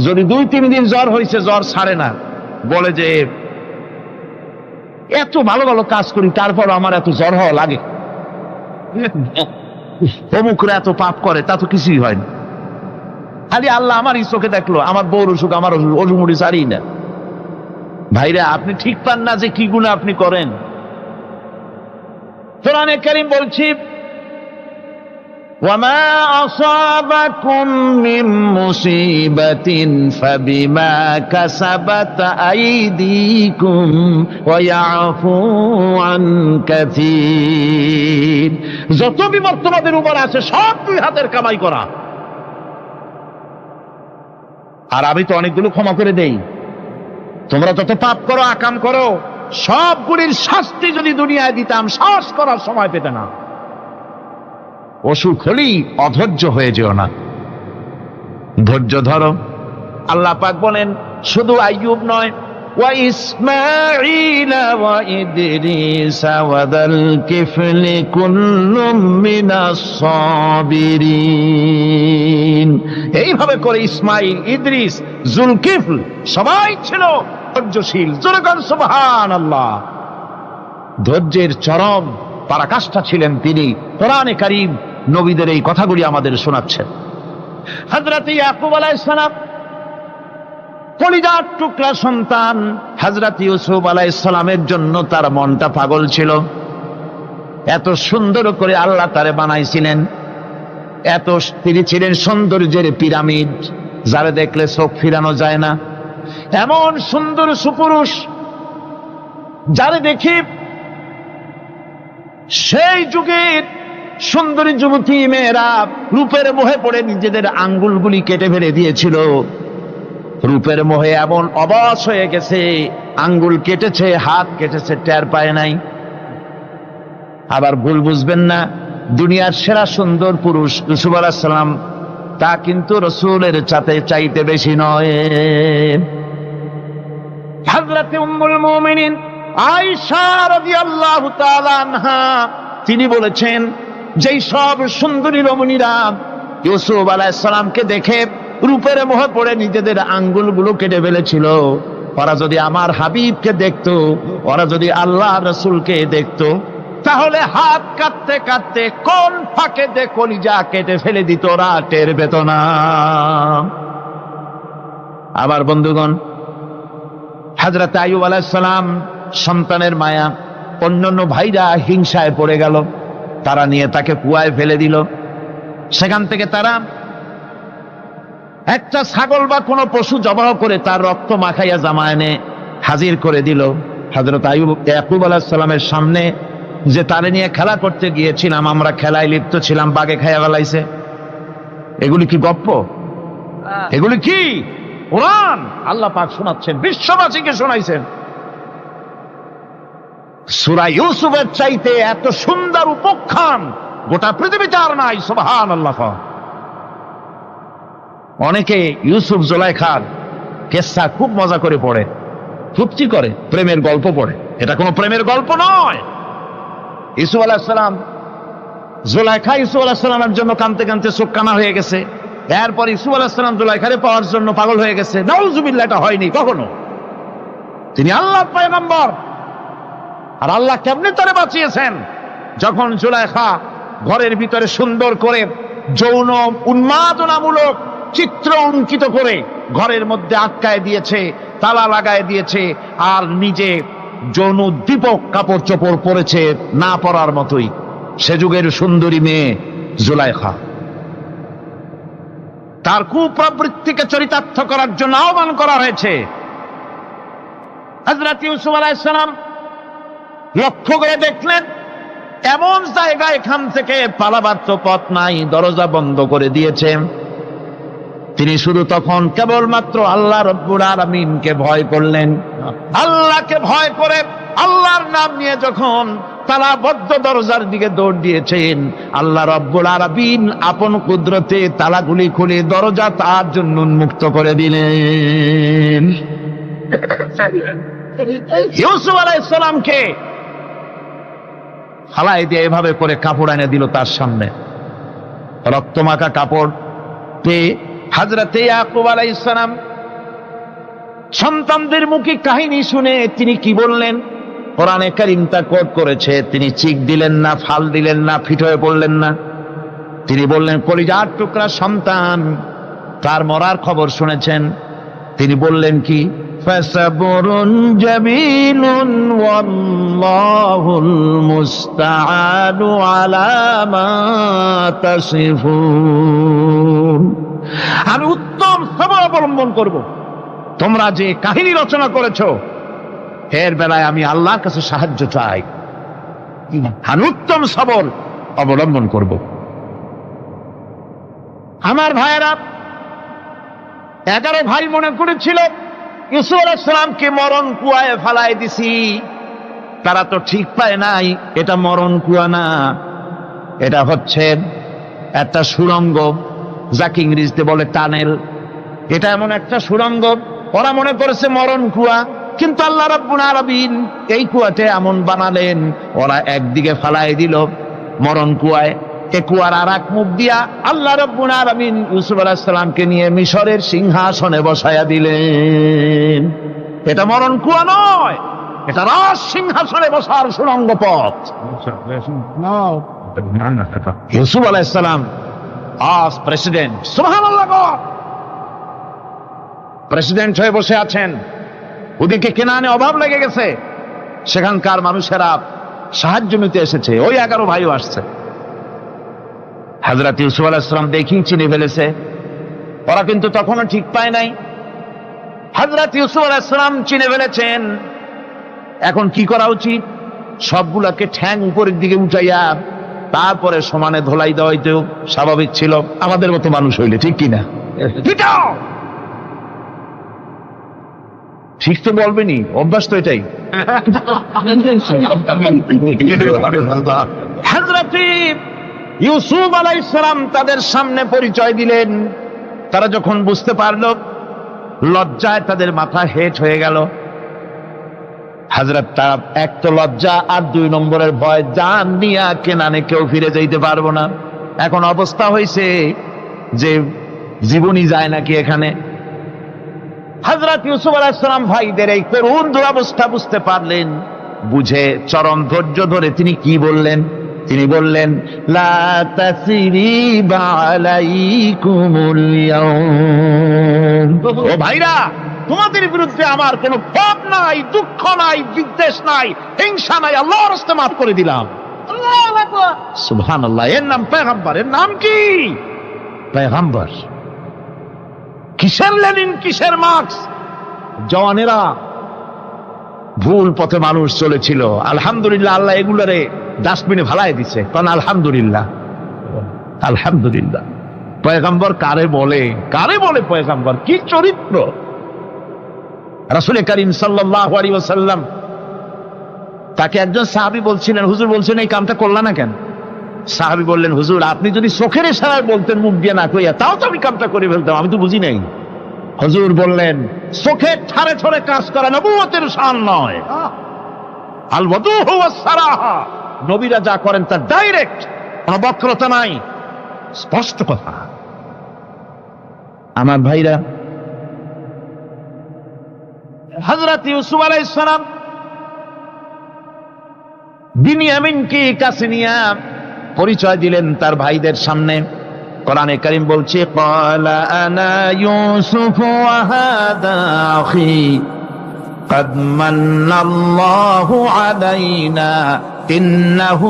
S2: যদি 2-3 দিন জ্বর হয়েছে, জ্বর ছাড়ে না, বলে যে এত ভালো ভালো কাজ করি তারপর আমার এত জ্বর হওয়া লাগে। অমুকরা এত পাপ করে, তা তো কিছুই হয় না। খালি আল্লাহ আমার চোখে দেখলো, আমার বউর অসুখ, আমার অজুমুড়ি সারি না। ভাইরা, আপনি ঠিক পান না যে কি গুনাহ আপনি করেন। কোরআনে কারীম বলছি, ওয়ামা আসাবাকুম মিন মুসিবাতিন ফাবিমা কাসাবাত আইদিকুম ওয়া ইয়াফু আন কাসীর। যত বিপদ তোমাদের উপর আছে সব দুই হাতের কামাই করা। আর আমি তো অনেকগুলো ক্ষমা করে দেই। তোমরা যত পাপ করো, আকাম করো, সবগুলির শাস্তি যদি দুনিয়ায় দিতাম, শ্বাস করার সময় পেতে না। অসুখ হলেই অধৈর্য হয়ে যেও না, ধৈর্য ধরো। আল্লাহ পাক বলেন, শুধু আইয়ুব নয়, ওয়া ইসমাঈল ওয়া ইদরিস ওয়া দাল কিফলি কুল্লুম মিনাস সাবিরিন। এইভাবে করে ইসমাঈল, ইদ্রিস, জুলকিফল সবাই ছিল ধৈর্যশীল। জোরে বলেন সুবহানাল্লাহ। ধৈর্যের চরম পরাকাষ্ঠা ছিলেন তিনি। কোরআনে কারীম নবীদের এই কথাগুলি আমাদের শোনাচ্ছেন। হযরত ইয়াকুব আলাইহিস সালাম, কলিজার টুকরা সন্তান হযরত ইউসুফ আলাইহিস সালামের জন্য তার মনটা পাগল ছিল। এত সুন্দর করে আল্লাহ তারে বানাইছিলেন, এত তিনি ছিলেন সৌন্দর্যের পিরামিড, যারে দেখলে চোখ ফিরানো যায় না। এমন সুন্দর সুপুরুষ, যারে দেখি সেই যুগের সুন্দরী যুবতী মেয়েরা রূপের মোহে পড়ে নিজেদের আঙ্গুলগুলি কেটে ফেলে দিয়েছিল। রূপের মোহে এমন অবশ হয়ে গেছে, আঙ্গুল কেটেছে, হাত কেটেছে, টের পায় নাই। আবার ভুল বুঝবেন না, দুনিয়ার সেরা সুন্দর পুরুষ ইউসুফ আলাইহিস সালাম, তা কিন্তু রাসূলের চাইতে বেশি নয়। হযরত উম্মুল মুমিনিন আয়েশা রাদিয়াল্লাহু তাআলা আনহা তিনি বলেছেন, যেই সব সুন্দরী রমণীরা ইউসুফ আলাইহিস সালামকে দেখে রূপের মোহে পড়ে নিজেদের আঙ্গুলগুলো কেটে ফেলেছিল, ওরা যদি আমার হাবিবকে দেখতো, ওরা যদি আল্লাহ রাসূলকে দেখতো, তাহলে হাত কাটতে কাটতে কোন ফাঁকে দিয়ে কলিজা কেটে ফেলে দিত, ওরা টের পেত না। আবার বন্ধুগণ, হযরত আইয়ুব আলাইহিস সালাম সন্তানের মায়া, অন্যান্য ভাইরা হিংসায় পড়ে গেল, তারা নিয়ে তাকে কুয়ায় ফেলে দিল। সেখান থেকে তারা একটা ছাগল বা কোনো পশু জবাহ করে তার রক্ত মাখাইয়া জামা এনে হাজির করে দিল হযরত ইয়াকুব আলাইহিস সালামের সামনে, যে তারে নিয়ে খেলা করতে গিয়েছিলাম, আমরা খেলায় লিপ্ত ছিলাম, বাগে খাইয়া ফেলাইছে। এগুলি কি গপ্প? এগুলি কি কোরআন? আল্লাহ পাক শোনাচ্ছেন, বিশ্ববাসীকে শোনাইছেন। সূরা ইউসুফের চাইতে এত সুন্দর উপখ্যান গোটা পৃথিবীতে আর নাই। সুবহানাল্লাহ। অনেকে ইউসুফ জুলাইখার কেসা খুব মজা করে পড়ে, ফুর্তি করে, প্রেমের গল্প পড়ে। এটা কোনো প্রেমের গল্প নয়। ইউসুফ আলাইহিস সালাম, জুলাইখা ইউসুফ আলাইহিস সালামের জন্য কাঁদতে কাঁদতে চোখ কানা হয়ে গেছে। এরপর ইউসুফ আলাইহিস সালাম জুলাইখারে পাওয়ার জন্য পাগল হয়ে গেছে। নাউজুবিল্লাহ, এটা হয়নি কখনো। তিনি আল্লাহর পয়গম্বর। আর আল্লাহ কেমনে তারে বাঁচিয়েছেন? যখন জুলাইখা ঘরের ভিতরে সুন্দর করে যৌন উন্মাদনামূলক চিত্র অঙ্কিত করে ঘরের মধ্যে আটকায় দিয়েছে, তালা লাগায় দিয়েছে, আর নিজে যৌন দীপক কাপড় চোপড় পরেছে না পরার মতোই। সে যুগের সুন্দরী মেয়ে জুলাইখা। তার কুপ্রবৃত্তিকে চরিতার্থ করার জন্য আহ্বান করা হয়েছে। হযরত ইউসুফ আলাইহিস সালাম লক্ষ্য করে দেখলেন, এমন জায়গা, এখান থেকে পালাবার তো পথ নাই, দরজা বন্ধ করে দিয়েছে। তিনি শুধু তখন কেবলমাত্র আল্লাহ রব্বুল আলামিনকে ভয় করলেন। আল্লাহকে ভয় করে আল্লাহর নাম নিয়ে যখন তালাবদ্ধ দরজার দিকে দৌড় দিয়েছেন, আল্লাহ রব্বুল আলামিন আপন কুদরতে তালাগুলি খুলে দরজা তার জন্য উন্মুক্ত করে দিলেন। ইউসুফ আলাইহিস সালামকে ফালাই দিয়ে এভাবে করে কাপড় এনে দিল তার সামনে, রক্তমাখা কাপড় পেয়ে হযরত ইয়াকুব আলাইহিস সালাম সন্তানদের মুখে কাহিনী শুনে তিনি কি বললেন? কোরআনে কারীম তা কোট করেছে। তিনি চিক দিলেন না, ফাল দিলেন না, ফিট হয়ে পড়লেন না। তিনি বললেন, কলিজার টুকরা সন্তান তার মরার খবর শুনেছেন? তিনি বললেন কি? ফাসাবরুন জামিলুন ওয়াল্লাহুল মুস্তাআনু আলা মা তাসিফুন। আমি উত্তম সবর অবলম্বন করব। তোমরা যে কাহিনী রচনা করেছো এর বেলায় আমি আল্লাহর কাছে সাহায্য চাই। আমি উত্তম সবর অবলম্বন করব। আমার ভাইয়েরা, 11 ভাই মনে করেছিল ইউসুফ আলাইহিস সালামকে মরণ কুয়ায় ফালায় দিছি। তারা তো ঠিক পায় নাই এটা মরণ কুয়া না, এটা হচ্ছে একটা সুড়ঙ্গ, যাকে ইংরেজিতে বলে টানেল। এটা এমন একটা সুড়ঙ্গ, ওরা মনে করেছে মরণ কুয়া, কিন্তু আল্লাহ রাব্বুল আলামিন এই কুয়াতে এমন বানালেন, ওরা একদিকে ফালায় দিল মরণ কুয়ায়, এ কুয়ার আর এক মুখ দিয়া আল্লাহ রাব্বুল আলামিন ইউসুফ আলাইহিস সালামকে নিয়ে মিশরের সিংহাসনে বসায়া দিলেন। এটা মরণ কুয়া নয়, এটা রাজ সিংহাসনে বসার সুড়ঙ্গ পথ। ইউসুফ আলাইহিস সালাম আজ প্রেসিডেন্ট, সুবহানাল্লাহ, প্রেসিডেন্ট হয়ে বসে আছেন। ওদিকে কেনানে অভাব লেগে গেছে, সেখানকার মানুষেরা সাহায্য নিতে এসেছে, ওই 11 ভাইও আসছে। হযরত ইউসুফ আলাইহিস সালাম দেখেই চিনে ফেলেছে, ওরা কিন্তু তখনও ঠিক পায় নাই। হযরত ইউসুফ আলাইহিস সালাম চিনে ফেলেছেন। এখন কি করা উচিত? সবগুলাকে ঠ্যাং উপরের দিকে উঠাইয়া তারপরে সমানে ধোলাই দেওয়াই তো স্বাভাবিক ছিল, আমাদের মতো মানুষ হইলে, ঠিক কিনা? ঠিক তো বলবেনি, অভ্যাস তো এটাই। হযরত ইউসুফ আলাইহিস সালাম তাদের সামনে পরিচয় দিলেন। তারা যখন বুঝতে পারল, লজ্জায় তাদের মাথা হেট হয়ে গেল। হযরত, তারা এক তো লজ্জা, আর 2 নম্বরের ভয়, জান নিয়া কেনানে কেউ ফিরে যাইতে পারবো না। এখন অবস্থা হয়েছে যে জীবনই যায় নাকি এখানে। হযরত ইউসুফ আলাইহিস সালাম ভাইদের এই করুণ দুরবস্থা বুঝতে পারলেন, বুঝে চরম ধৈর্য ধরে তিনি কি বললেন? তিনি বললেন, লা তাসরিবা আলাইকুমুল ইয়াউম। ও ভাইরা, তোমাদের বিরুদ্ধে আমার কোনো পাপ নাই, দুঃখ নাই, বিদ্বেষ নাই, হিংসা নাই, আল্লাহর রাস্তায় মাফ করে দিলাম। আল্লাহু আকবার, সুবহানাল্লাহ। এর নাম পয়গম্বর। এর নাম কি? পয়গম্বর। কিসের লেনিন, কিসের মার্কস? জওয়ানেরা, ভুল পথে মানুষ চলেছিল, আলহামদুলিল্লাহ আল্লাহ এগুলারে ডাস্টবিনে ফালাই দিছে। কারণ আলহামদুলিল্লাহ, আলহামদুলিল্লাহ। পয়গম্বর কারে বলে? কারে বলে পয়গম্বর? কি চরিত্র! রাসূল করিম সাল্লাল্লাহু আলাইহি ওয়াসাল্লাম, তাকে একজন সাহাবী বলছিলেন, হুজুর বলছেন এই কামটা করলা না কেন? সাহাবী বললেন, হুজুর আপনি যদি চোখের ইশারায় বলতেন মুখ দিয়ে না কইয়া, তাও তো আমি কামটা করে ফেলতাম, আমি তো বুঝি নাই। হুজুর বললেন, চোখের ঠারে ঠরে কাজ করা নবুয়তের শান নয়। আল ওয়াদুহু ওয়াস সারাহা, নবীরা যা করেন তা ডাইরেক্ট, কোনো বক্রতা নাই, স্পষ্ট কথা। আমার ভাইরা, হযরত ইউসুফ আলাইহিস সালাম বিনিয়ামিনকে কাছে নিয়ে পরিচয় দিলেন তার ভাইদের সামনে। কোরআনে কারীম বলছে, ক্বালা আনা ইউসুফ ওয়া হাদা আখি قد من الله علينا إنه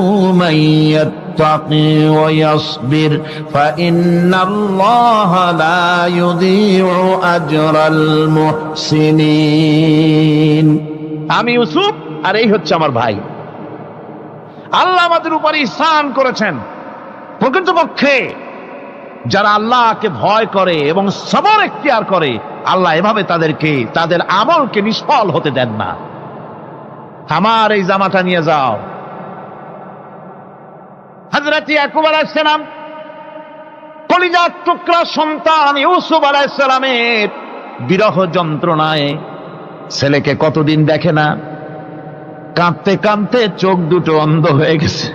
S2: من يتقي ويصبر فإن الله لا يضيع أجر المحسنين। আমি ইউসুফ, আর এই হচ্ছে আমার ভাই। আল্লাহ আমাদের উপর ইহসান করেছেন। প্রকৃতপক্ষে যারা আল্লাহকে ভয় করে এবং সবর এখতিয়ার করে, আল্লাহ এভাবে তাদেরকে, তাদের আমলকে নিষ্ফল হতে দেন না। আমার এই জামাটা নিয়ে যাও। হযরত ইয়াকুব আলাইহিস সালাম, কলিজার টুকরা সন্তান ইউসুফ আলাইহিস সালামের বিরহ যন্ত্রণায় ছেলেকে কতদিন দেখে না, কাঁদতে কাঁদতে চোখ দুটো অন্ধ হয়ে গেছে।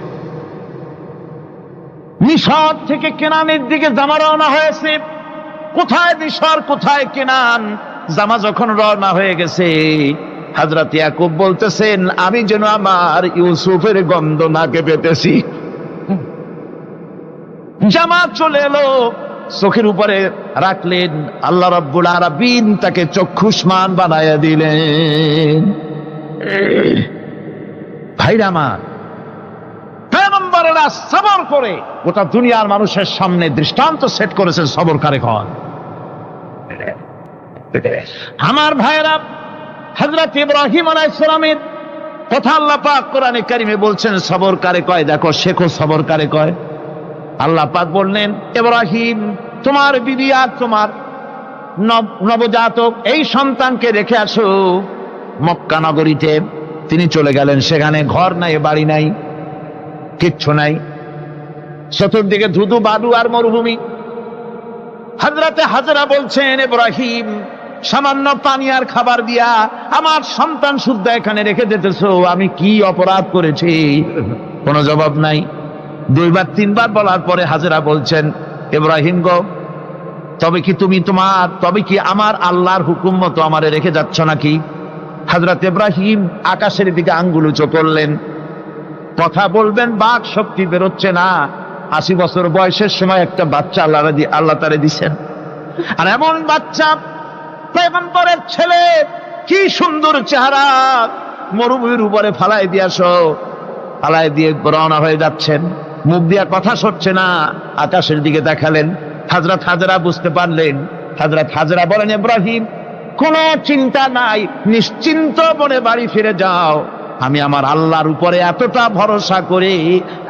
S2: মিশর থেকে কেনানের দিকে জামা রওনা হয়েছে। কোথায় মিশর, কোথায় কেনান? জামা যখন রওনা হয়ে গেছে, হযরত ইয়াকুব বলতেছেন, আমি যেন আমার ইউসুফের গন্ধ নাকে পেতেছি। জামাত চলে এলো, চোখের উপরে রাখলেন, আল্লাহ রাব্বুল আলামিন তাকে চক্ষুষ্মান বানায়া দিলেন। ভাইরা আমার, পয়গম্বরেরা সবর করে গোটা দুনিয়ার মানুষের সামনে দৃষ্টান্ত সেট করেছেন সবর কারে হয়। আমার ভাইরা, হযরত ইব্রাহিম আলাইহিস সালামের কথা আল্লাহ পাক কোরআনে কারিমে বলছেন সবর কারে কয়, দেখো শেখো সবর কারে কয়। আল্লাহ পাক বললেন, ইব্রাহিম তোমার বিবি আর তোমার নবজাতক এই সন্তানকে রেখে আসো মক্কা নগরীতে। তিনি চলে গেলেন, সেখানে ঘর নাই, বাড়ি নাই, কিচ্ছু নাই, চতুর্দিকে ধুধু বালু আর মরুভূমি। হযরতে হাজরা বলছেন, ইব্রাহিম সামান্য পানি আর খাবার দিয়া আমার সন্তান শুদ্ধ এখানে রেখে দিতেছো, আমি কি অপরাধ করেছি? কোনো জবাব নাই। দুইবার তিনবার বলার পরে হাজরা বলছেন, ইব্রাহিম গো, তবে কি আমার আল্লাহর হুকুম মতো আমারে রেখে যাচ্ছ নাকি? হযরত ইব্রাহিম আকাশের দিকে আঙ্গুল উঁচু করলেন, কথা বলবেন বাক শক্তি বেরোচ্ছে না। 80 বছর বয়সের সময় একটা বাচ্চা আল্লাহ তারে দিছেন, আর এমন বাচ্চা পয়গম্বরের ছেলে, কি সুন্দর চেহারা, মরুভূমির উপরে ফালাই দিয়ে রওনা হয়ে যাচ্ছেন, মুখ দিয়া কথা সরছে না, আকাশের দিকে দেখালেন। হযরত হাজরা বুঝতে পারলেন। হযরত হাজরা বলেন, ইব্রাহিম কোনো চিন্তা নাই, নিশ্চিন্ত মনে বাড়ি ফিরে যাও। আমি আমার আল্লাহর উপরে এতটা ভরসা করি,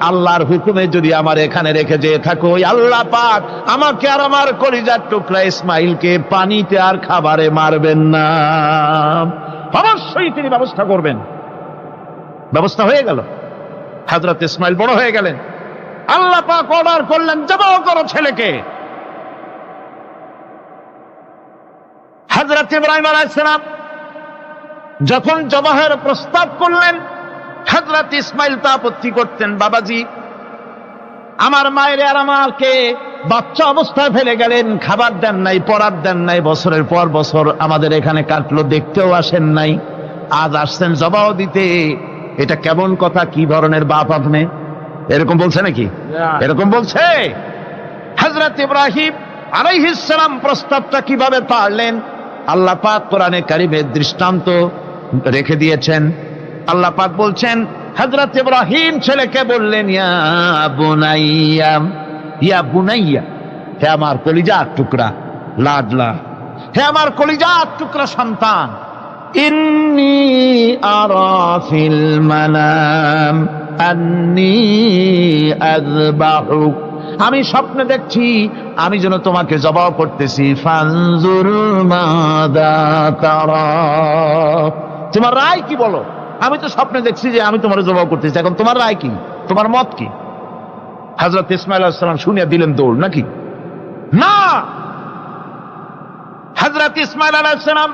S2: আল্লাহর হুকুমে যদি আমার এখানে রেখে যেয়ে থাকো, আল্লাহ পাক আমাকে আর আমার কলিজার টুকরা ইসমাইলকে পানিতে আর খাবারে মারবেন না, অবশ্যই তিনি ব্যবস্থা করবেন। ব্যবস্থা হয়ে গেল। হযরত ইসমাইল বড় হয়ে গেলেন। আল্লাহ পাক অর্ডার করলেন, জবাহ করো ছেলেকে। হযরত ইব্রাহিম আলাইহিস সালাম যখন জবাহের প্রস্তাব করলেন, হযরত ইসমাইল তা আপত্তি করতেন, বাবাজি আমার মায়ের আর আমাকে বাচ্চা অবস্থায় ফেলে গেলেন, খাবার দেন নাই, পরার দেন নাই, বছরের পর বছর আমাদের এখানে কাটলো, দেখতেও আসেন নাই, আজ আসছেন জবাহ দিতে, এটা কেমন কথা? কি ধরনের বাপ আপনি? এরকম বলছে নাকি? এরকম বলছে। হযরত ইব্রাহিম আলাইহিস সালাম প্রস্তাবটা কিভাবে পারলেন? আল্লাহ পাক কোরআনে কারিমে দৃষ্টান্ত রেখে দিয়েছেন। আল্লাহ পাক বলছেন, হযরত ইব্রাহিম ছেলেকে বললেন, ইয়া বুনাইয়া, হে আমার কলিজার টুকরা লাডলা, হে আমার কলিজার টুকরা সন্তান, ইন্নী আরা ফিল মানাম আন্নী আযবাহুক, আমি স্বপ্নে দেখছি আমি যেন তোমাকে জবাহ করতেছি, ফানজুর মাযা তারা, তোমার রায় কি বলো? আমি তো স্বপ্নে দেখছি যে আমি তোমার জবাহ করতেছি, এখন তোমার রায় কি, তোমার মত কি? হযরত ইসমাঈল আলাইহিস সালাম শুনিয়া দিলেন দৌড়, নাকি না? হযরত ইসমাঈল আলাইহিস সালাম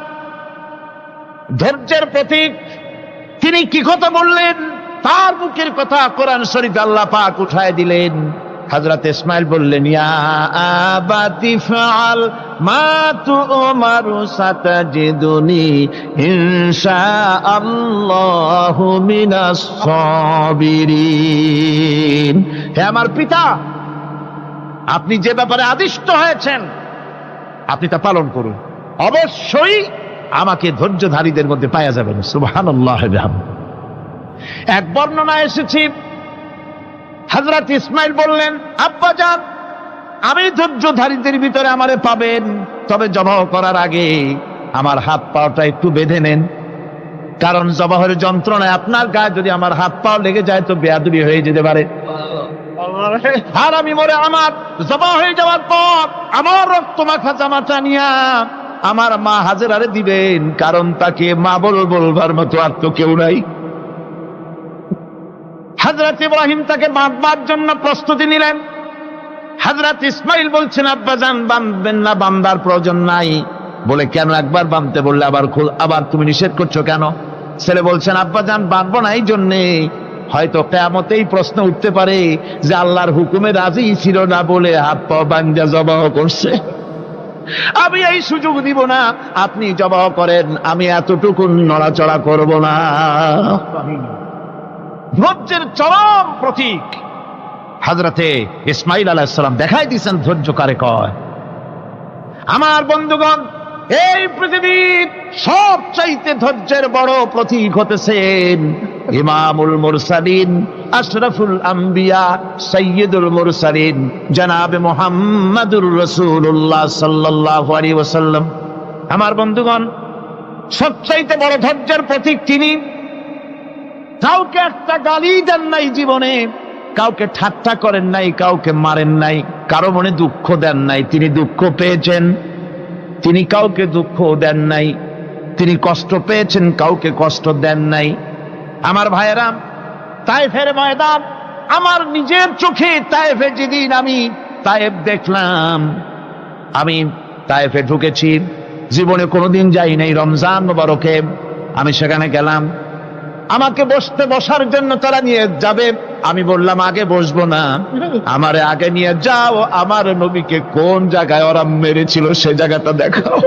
S2: ধৈর্যের প্রতীক, তিনি কি কথা বললেন? তার মুখের কথা কোরআন শরীফে আল্লাহ পাক উঠায় দিলেন। হযরত ইসমাঈল বললেন, ইয়া আবাতি ফাআল মা তু'মারু সাতাজিদুনি ইনশাআল্লাহু মিনাস সাবিরিন, হে আমার পিতা, আপনি যে ব্যাপারে আদিষ্ট হয়েছেন আপনি তা পালন করুন, অবশ্যই আমাকে ধৈর্যধারীদের মধ্যে পাওয়া যাবেন। সুবহানাল্লাহ। এক বর্ণনা এসেছে, হযরত ইসমাঈল বললেন, আব্বাজান আমি ধৈর্যধারীদের ভিতরে আমারে পাবেন, তবে জবাহ করার আগে আমার হাত পাওটা একটু বেঁধে নেন, কারণ জবাহের যন্ত্রণায় আপনার গায়ে যদি আমার হাত পাও লেগে যায় তো বেয়াদবি হয়ে যেতে পারে, আর আমি মরে আমার জবাহ হয়ে যাওয়ার পর আমার রক্ত মাখা জামাটা নিয়া আমার মা হাজেরারে দিবেন, কারণ তাকে মা বলবার মতো আর তো কেউ নাই। হযরত ইব্রাহিম তাকে বাঁধবার জন্য প্রস্তুতি নিলেন। হযরত ইসমাঈল বলছেন, আব্বাজান বাঁধবেন না, বাঁধার প্রয়োজন নাই। বলে কেন? একবার বাঁধতে বললে আবার তুমি নিষেধ করছো কেন? ছেলে বলছেন, আব্বাজান বাঁধবো না এই জন্যে, হয়তো কিয়ামতেই প্রশ্ন উঠতে পারে যে আল্লাহর হুকুমে রাজি ছিল না বলে হাত পা বাঁধা জবাহ করছে, আমি এই সুযোগ দিব না, আপনি জবাহ করেন, আমি এতটুকু নড়াচড়া করব না। ধৈর্যের চরম প্রতীক। হযরতে ইসমাঈল আলাইহিস সালাম দেখাই দিয়েছেন ধৈর্য কারে কয়। আমার বন্ধুগণ, এই পৃথিবীর সবচাইতে ধৈর্যের বড় প্রতীক হতেছেন ইমামুল মুরসালিন, আশরাফুল আম্বিয়া, সাইয়্যিদুল মুরসালিন জনাবে মুহাম্মাদুর রাসূলুল্লাহ সাল্লাল্লাহু আলাইহি ওয়াসাল্লাম। আমার বন্ধুগণ, সবচাইতে বড় ধৈর্যের প্রতীক তিনি। কাউকে একটা গালি দেন নাই জীবনে, কাউকে ঠাট্টা করেন নাই, কাউকে মারেন নাই, কারো মনে দুঃখ দেন নাই। তিনি দুঃখ পেয়েছেন, তিনি কাউকে দুঃখ দেন নাই। তিনি কষ্ট পেয়েছেন, কাউকে কষ্ট দেন নাই। আমার ভাইয়েরা, তায়েফের ময়দান, আমার নিজের চোখে তায়েফে যেদিন আমি তায়েফ দেখলাম, আমি তায়েফে ঢুকেছি, জীবনে কোনোদিন যাই নাই। রমজান মোবারকে আমি সেখানে গেলাম, আমাকে বসার জন্য তারা নিয়ে যাবে। আমি বললাম আগে বসবো না, আমারে আগে নিয়ে যাও, আমার নবীকে কোন জায়গায় ওরা মেরেছিল সে জায়গাটা দেখাও।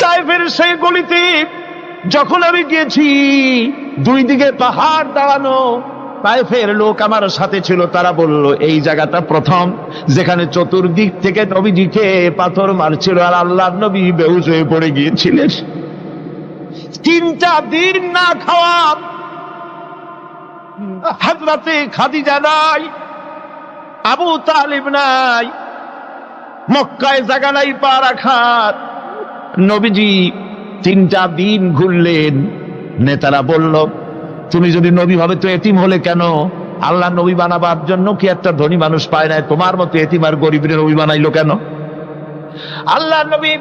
S2: তায়েফের সেই গলিতে যখন আমি গিয়েছি, দুই দিকে পাহাড় দাঁড়ানো, তায়েফের লোক আমার সাথে ছিল, তারা বলল এই জায়গাটা প্রথম যেখানে চতুর্দিক থেকে নবীজিকে পাথর মারছিল আর আল্লাহর নবী বেহুশ হয়ে পড়ে গিয়েছিলেন। 3টা দিন না খাওয়া, হযরতে খাদিজা নাই, আবু তালিব নাই, মক্কায় জায়গা নাই পা রাখার। নবীজি 3টা দিন ঘুরলেন। নেতারা বলল তুমি যদি নবী হবে তো এতিম হলে কেন? আল্লাহ নবী বানাবার জন্য কি একটা ধনী মানুষ পায় নাই? তোমার মতো এতিম আর গরিবের নবী বানাইলো কেন? আল্লাহ নবী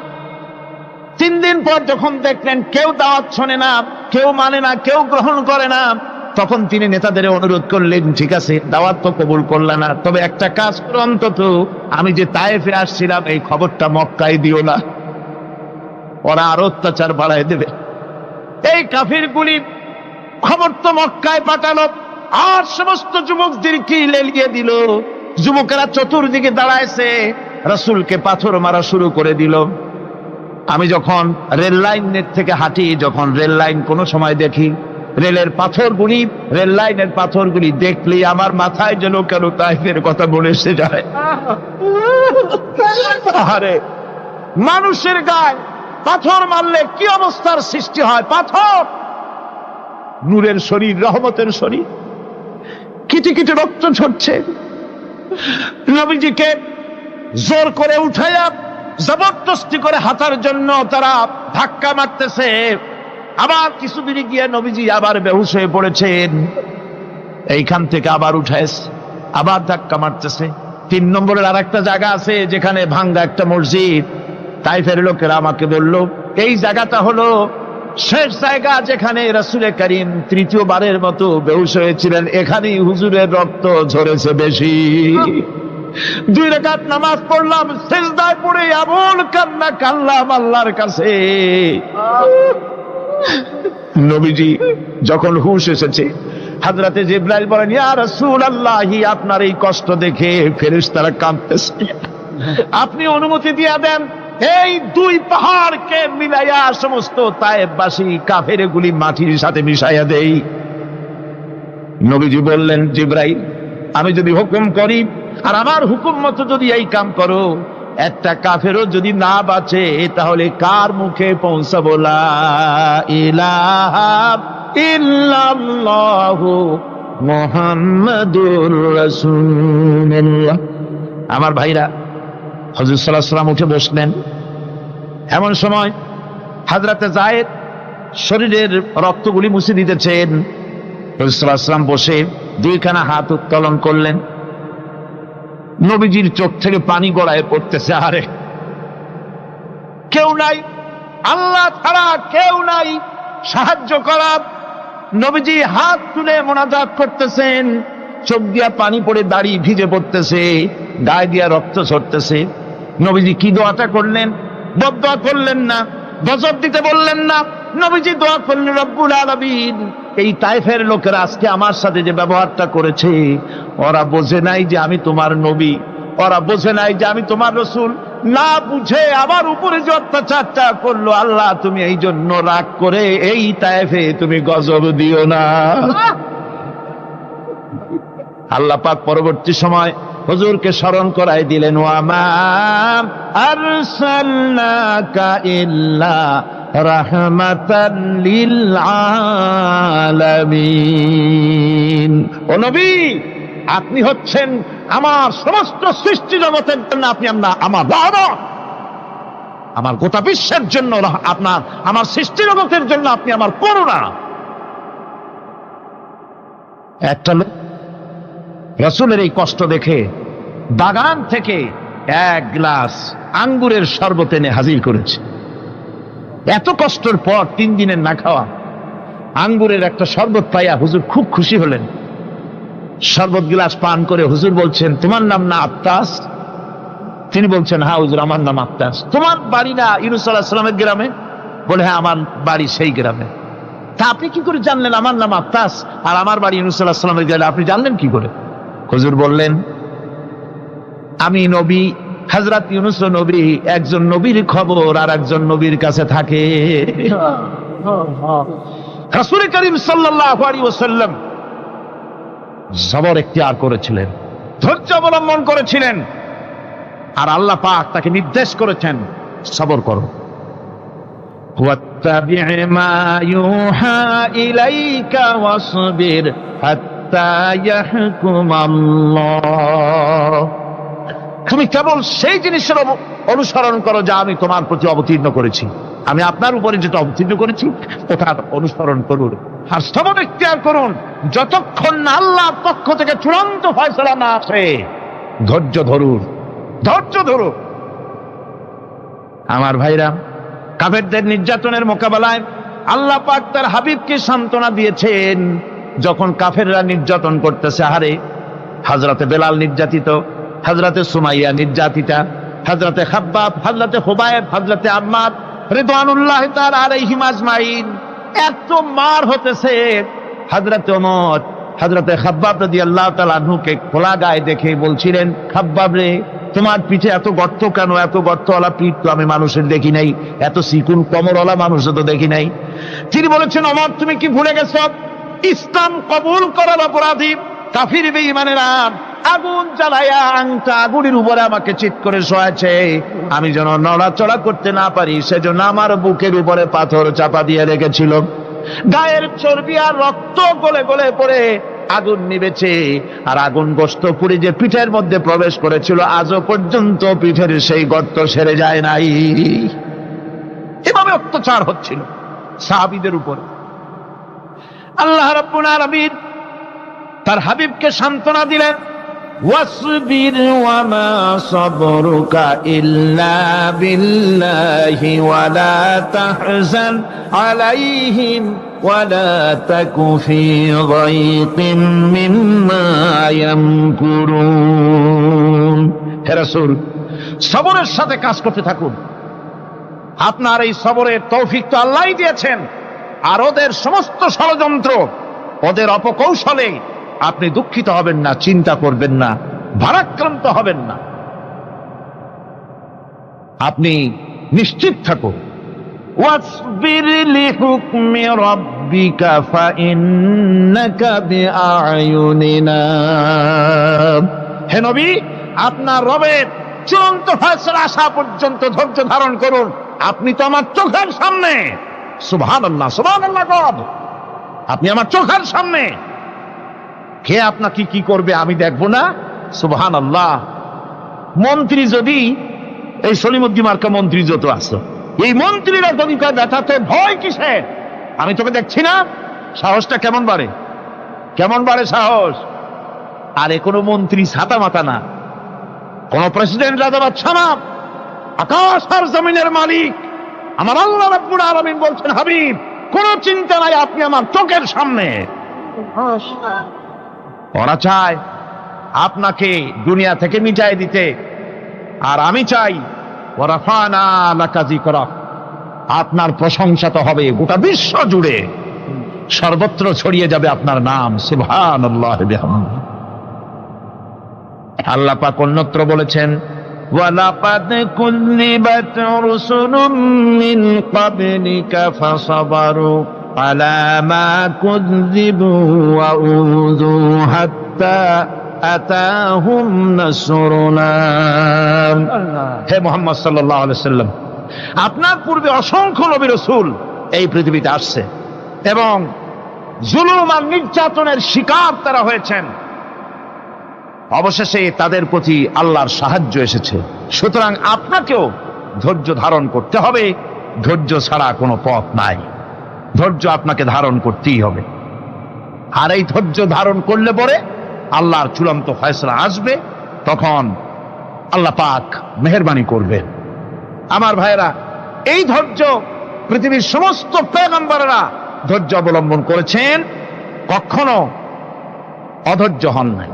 S2: 3 দিন পর যখন দেখলেন কেউ দাওয়াত শোনে না, কেউ মানে না, কেউ গ্রহণ করে না, তখন তিনি নেতাদের অনুরোধ করলেন, ঠিক আছে দাওয়াত তো কবুল করলে না, তবে একটা কাজ করো, অন্তত আমি যে তায়েফে আসছিলাম এই খবরটা মক্কায় দিও না, ওরা আরো অত্যাচার বাড়ায় দেবে। এই কাফিরগুলি খবর তো মক্কায় পাঠালো, আর সমস্ত যুবকদেরকে লেলিয়ে দিল। যুবকেরা চতুর্দিকে দাঁড়াইছে, রাসূলকে পাথর মারা শুরু করে দিল। আমি যখন রেল লাইনের থেকে হাঁটি, যখন রেল লাইন কোনো সময় দেখি, রেলের পাথরগুলি, রেল লাইনের পাথরগুলি দেখলে আমার মাথায় যেন কেন তায়েফের কথা মনে এসে যায়। আরে মানুষের গায়ে পাথর মারলে কি অবস্থার সৃষ্টি হয়? পাথর নূরের শরীর, রহমতের শরীর, কিটি কিটি রক্ত ঝরছে। নবীজিকে জোর করে উঠাইয়া জবরদস্তি করে হাঁটার জন্য তারা ধাক্কা মারতেছে। আবার কিছুদিন গিয়ে নবীজি আবার বেহুশ হয়ে পড়েছেন, এইখান থেকে আবার উঠাইছে, আবার ধাক্কা মারতেছে। 3 নম্বরের আর একটা জায়গা আছে যেখানে ভাঙ্গা একটা মসজিদ। তায়েফের লোকেরা আমাকে বলল এই জায়গাটা হলো শেষ জায়গা যেখানে রাসূল করিম 3য়-বারের মতো বেহুশ হয়েছিলেন, এখানেই হুজুরের রক্ত ঝরেছে বেশি। 2 রাকাত নামাজ পড়লাম, সিজদায় পড়ে এমন কান্না কাঁদলাম আল্লাহর কাছে। নবীজি যখন হুঁশ এসেছে, হযরতে জিবরাইল বলেন, ইয়া রাসূলুল্লাহ, আপনার এই কষ্ট দেখে ফেরেশতারা কাঁদতেছে, আপনি অনুমতি দিয়ে দেন এই 2 পাহাড়কে মিলাইয়া সমস্ত তায়েফবাসী কাফেরগুলি মাটির সাথে মিশাইয়া দেই। নবীজি বললেন, জিবরাইল, আমি যদি হুকুম করি আর আমার হুকুম মতো যদি এই কাম করো, একটা কাফেরও যদি না বাঁচে তাহলে কার মুখে পৌঁছাবো লা ইলাহা ইল্লাল্লাহু মুহাম্মাদুর রাসূলুল্লাহ। আমার ভাইরা, হযরত সাল্লাল্লাহু আলাইহি ওয়াসাল্লাম উঠে বসলেন। এমন সময় হযরতে যায়েদ শরীরের রক্তগুলি মুছে দিতেছেন। হযরত সাল্লাল্লাহু আলাইহি ওয়াসাল্লাম বসে 2খানা হাত উত্তোলন করলেন। নবীজির চোখ থেকে পানি গড়ায় পড়তেছে। আরে কেউ নাই, আল্লাহ ছাড়া কেউ নাই সাহায্য করার। নবীজি হাত তুলে মোনাজাত করতেছেন, চোখ দিয়া পানি পড়ে দাড়ি ভিজে পড়তেছে, গায়ে দিয়া রক্ত ঝরতেছে। নবীজি কি দোয়াটা করলেন? বদদোয়া করলেন না, গজব দিতে বললেন না। নবীজি দোয়া করলেন, রব্বুল আলামিন, এই তায়েফের লোকেরা আজকে আমার সাথে যে ব্যবহারটা করেছে, ওরা বোঝে নাই যে আমি তোমার নবী, ওরা বোঝে নাই যে আমি তোমার রাসূল, না বুঝে আমার উপরে যে অত্যাচারটা করলো, আল্লাহ তুমি এই জন্য রাগ করে এই তায়েফে তুমি গজব দিও না। আল্লাহ পাক পরবর্তী সময় হুজুরকে স্মরণ করাই দিলেন, ওয়ামা আরসালনাকা ইল্লা রাহমাতাল লিল আলামিন। ও নবী, আপনি হচ্ছেন আমার সমস্ত সৃষ্টি জগতের জন্য, আপনি আমার রহমত, আমার গোটা বিশ্বের জন্য আপনার, আমার সৃষ্টি জগতের জন্য আপনি আমার করুণা। একটা লোক রাসূলের এই কষ্ট দেখে বাগান থেকে এক গ্লাস আঙ্গুরের শরবত এনে হাজির করেছে। এত কষ্টের পর 3 দিনের না খাওয়া আঙ্গুরের একটা শরবত পাইয়া হুজুর খুব খুশি হলেন। শরবত গ্লাস পান করে হুজুর বলছেন, তোমার নাম না আত্তাস? তিনি বলছেন, হ্যাঁ হুজুর, আমার নাম আত্তাস। তোমার বাড়ি না ইউনূস আলাইহিস সালামের গ্রামে? বলে, হ্যাঁ, আমার বাড়ি সেই গ্রামে। তা আপনি কি করে জানলেন আমার নাম আত্তাস আর আমার বাড়ি ইউনূস আলাইহিস সালামের গ্রামে? আপনি জানলেন কি করে? হুজুর বললেন, আমি নবী, হযরত ইউনূস নবী, একজন নবীর খবর আর একজন নবীর কাছে থাকে। রাসূল করিম সাল্লাল্লাহু আলাইহি ওয়াসাল্লাম সবর ইখতিয়ার করেছিলেন, ধৈর্য অবলম্বন করেছিলেন, আর আল্লাহ পাক তাকে নির্দেশ করেছেন, সবর করো। ওয়াত্তাবি' মা ইউহা ইলাইকা ওয়াসবির হাত্তা ইয়াহকুমাল্লাহ। তুমি কেবল সেই জিনিসের অনুসরণ করো যা আমি তোমার প্রতি অবতীর্ণ করেছি। আমি আপনার উপরে যেটা অবতীর্ণ করেছি ওটার অনুসরণ করুন, আর সবর ইখতিয়ার করুন যতক্ষণ না আল্লাহর পক্ষ থেকে চূড়ান্ত ফয়সালা না আসে। ধৈর্য ধরুন, ধৈর্য ধরুন। আমার ভাইরা, কাফেরদের নির্যাতনের মোকাবেলায় আল্লাহ পাক তার হাবিবকে সান্ত্বনা দিয়েছেন। যখন কাফেররা নির্যাতন করতেছে, হারে হযরতে বেলাল নির্যাতিত, হযরতে সুমাইয়া নির্যাতিতা, হযরতে খাব্বাব, হযরতে হুবায়ব, হযরতে আম্মার রিদওয়ানুল্লাহি তাআলা আলাইহিম আজমাইন, এত মার হতেছে। হযরতে ওমর হযরতে খাব্বাব রাদিয়াল্লাহু তাআলা আনহুকে খোলা গায়ে দেখে বলছিলেন, খাব্বাব রে, তোমার পিঠে এত গর্ত কেন? এত গর্তওয়ালা পিঠ তো আমি মানুষের দেখি নাই, এত চিকুন কোমরওয়ালা মানুষও তো দেখি নাই। তিনি বলেছেন, ওমর, তুমি কি ভুলে গেছ? ইসলাম কবুল করার অপরাধী কাফির বেঈমানেরা আগুন জ্বালায়া আংটা আগুনের উপরে আমাকে চিৎ করে শোয়াছে। আমি যেন নড়াচড়া করতে না পারি সেজন্য আমার বুকের উপরে পাথর চাপা দিয়ে রেখেছিল। গায়ের চর্বি আর রক্ত গলে গলে পড়ে আগুন নিবেছে, আর আগুন গোশত পুড়ে যে পিঠের মধ্যে প্রবেশ করেছিল আজও পর্যন্ত পিঠের সেই গর্ত সেরে যায় নাই। এভাবে অত্যাচার হচ্ছিল সাহাবীদের উপর। আল্লাহ রাব্বুল আলামিন তার হাবিবকে সান্ত্বনা দিলেন, ওয়াসবির ওয়ামা সাবরুকা ইল্লা বিল্লাহি ওয়ালা তাহজান আলাইহিম ওয়ালা তাকু ফি যায়কিম মিম্মা ইয়ামকুরুন। হে রাসূল, সবরের সাথে কাজ করতে থাকুন। আপনার এই সবরের তৌফিক তো আল্লাহই দিয়েছেন, আর ওদের সমস্ত ষড়যন্ত্র, ওদের অপকৌশলে আপনি দুঃখিত হবেন না, চিন্তা করবেন না, ভারাক্রান্ত হবেন না। আপনি নিশ্চিত থাকুন। ওয়াসবির লিহুকমি রাব্বিকা ফাইন্নাকা বিআয়ুনিনা। হে নবী, আপনার রবের চূড়ান্ত ফয়সালা আসা পর্যন্ত ধৈর্য ধারণ করুন। আপনি তো আমার চোখের সামনে। সুবহানাল্লাহ, সুবহানাল্লাহ। আপনি আমার চোখের সামনে। কে আপনাকে কি করবে আমি দেখবো না? সুবহানাল্লাহ। মন্ত্রী যদি, এই সলিমুদ্দিন মার্কা মন্ত্রী যত আছে, এই মন্ত্রীরা যদি কয় ব্যথাতে ভয় কিসে? আমি তোকে দেখছি না? সাহসটা কেমন বাড়ে, কেমন বাড়ে সাহস। আরে কোনো মন্ত্রী ছাতা মাথা না, কোন প্রেসিডেন্ট রাজা বাদশা না, আকাশ আর জমিনের মালিক আমার আল্লাহ রাব্বুল আলামিন বলছেন, হাবিব, কোন চিন্তা নাই, আপনি আমার চোখের সামনে। ওরা চায় আপনাকে দুনিয়া থেকে মিটাই দিতে, আর আমি চাই ওয়ারাফানা লাকা যিকরাক, আপনার প্রশংসা তো হবে গোটা বিশ্ব জুড়ে, সর্বত্র ছড়িয়ে যাবে আপনার নাম। সুবহানাল্লাহ বিহামদিহি। আল্লাহ পাক অন্যত্র বলেছেন, ওয়ালাকাদ কুযযিবাত রুসুলুম মিন ক্বাবলিকা ফাসাবারু আলা মা কুযযিবু ওয়া উযু হাত্তা আতাহুম নাসরুনা। হে মুহাম্মদ সাল্লাল্লাহু আলাইহি সাল্লাম, আপনার পূর্বে অসংখ্য নবী রাসূল এই পৃথিবীতে আসছে এবং জুলুম আর নির্যাতনের শিকার তারা হয়েছেন। অবশেষে তাদের প্রতি আল্লাহর সাহায্য এসেছে। সুতরাং আপনাকেও ধৈর্য ধারণ করতে হবে। ধৈর্য ছাড়া কোনো পথ নাই। ধৈর্য আপনাকে ধারণ করতেই হবে। আর এই ধৈর্য ধারণ করলে পরে আল্লাহর চূড়ান্ত ফয়সালা আসবে, তখন আল্লাহ পাক মেহেরবানি করবেন। আমার ভাইয়েরা, এই ধৈর্য পৃথিবীর সমস্ত পয়গম্বররা ধৈর্য অবলম্বন করেছেন, কখনো অধৈর্য হন নাই।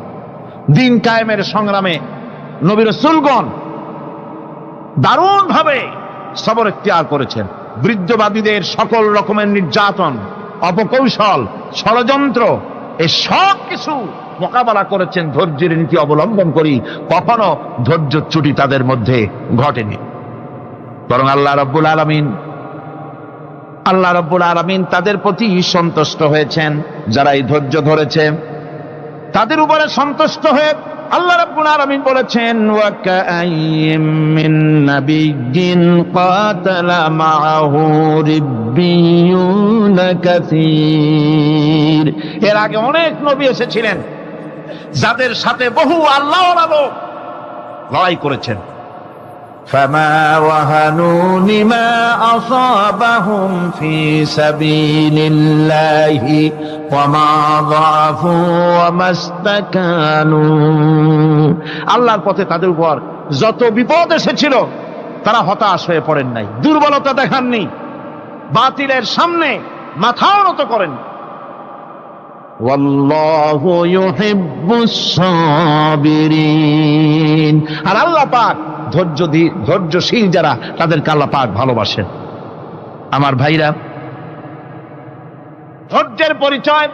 S2: দিন কায়েমের সংগ্রামে নবী রাসূলগণ দারুণ ভাবে সবর ইখতিয়ার করেছেন। বৃদ্ধবাদীদের সকল রকমের নির্যাতন, অপকৌশল, ষড়যন্ত্র, এই সব কিছু মোকাবেলা করেছেন ধৈর্যের নীতি অবলম্বন করি। কখনো ধৈর্যচ্যুতি তাদের মধ্যে ঘটেনি, বরং আল্লাহ রাব্বুল আলামিন তাদের প্রতি সন্তুষ্ট হয়েছেন। যারা এই ধৈর্য ধরেছে তাদের উপরে সন্তুষ্ট হয়ে আল্লাহ রাব্বুল আলামিন বলেছেন, ওয়া কাআইয়্যিম মিন নাবিয়্যিন কাতালা মাআহু রিব্বিয়ুনা কাসীর। এর আগে অনেক নবী এসেছিলেন যাদের সাথে বহু আল্লাহওয়ালা লোক লড়াই করেছেন। ফামা ওয়াহানু লিমা আসাবাহুম ফি সাবিলিল্লাহি ওয়া মা যাআফু ওয়া মাস্তাকানু। আল্লাহর পথে তাদের উপর যত বিপদ এসেছিল তারা হতাশ হয়ে পড়েন নাই, দুর্বলতা দেখাননি, বাতিলের সামনে মাথাও নত করেন। ওয়াল্লাহু ইউহিব্বুস সাবিরিন। আর আল্লাহ পাক ধৈর্যশীল যারা, তাদেরকে আল্লাহ পাক ভালোবাসেন। আমার ভাইরা, ধৈর্যের পরিচয়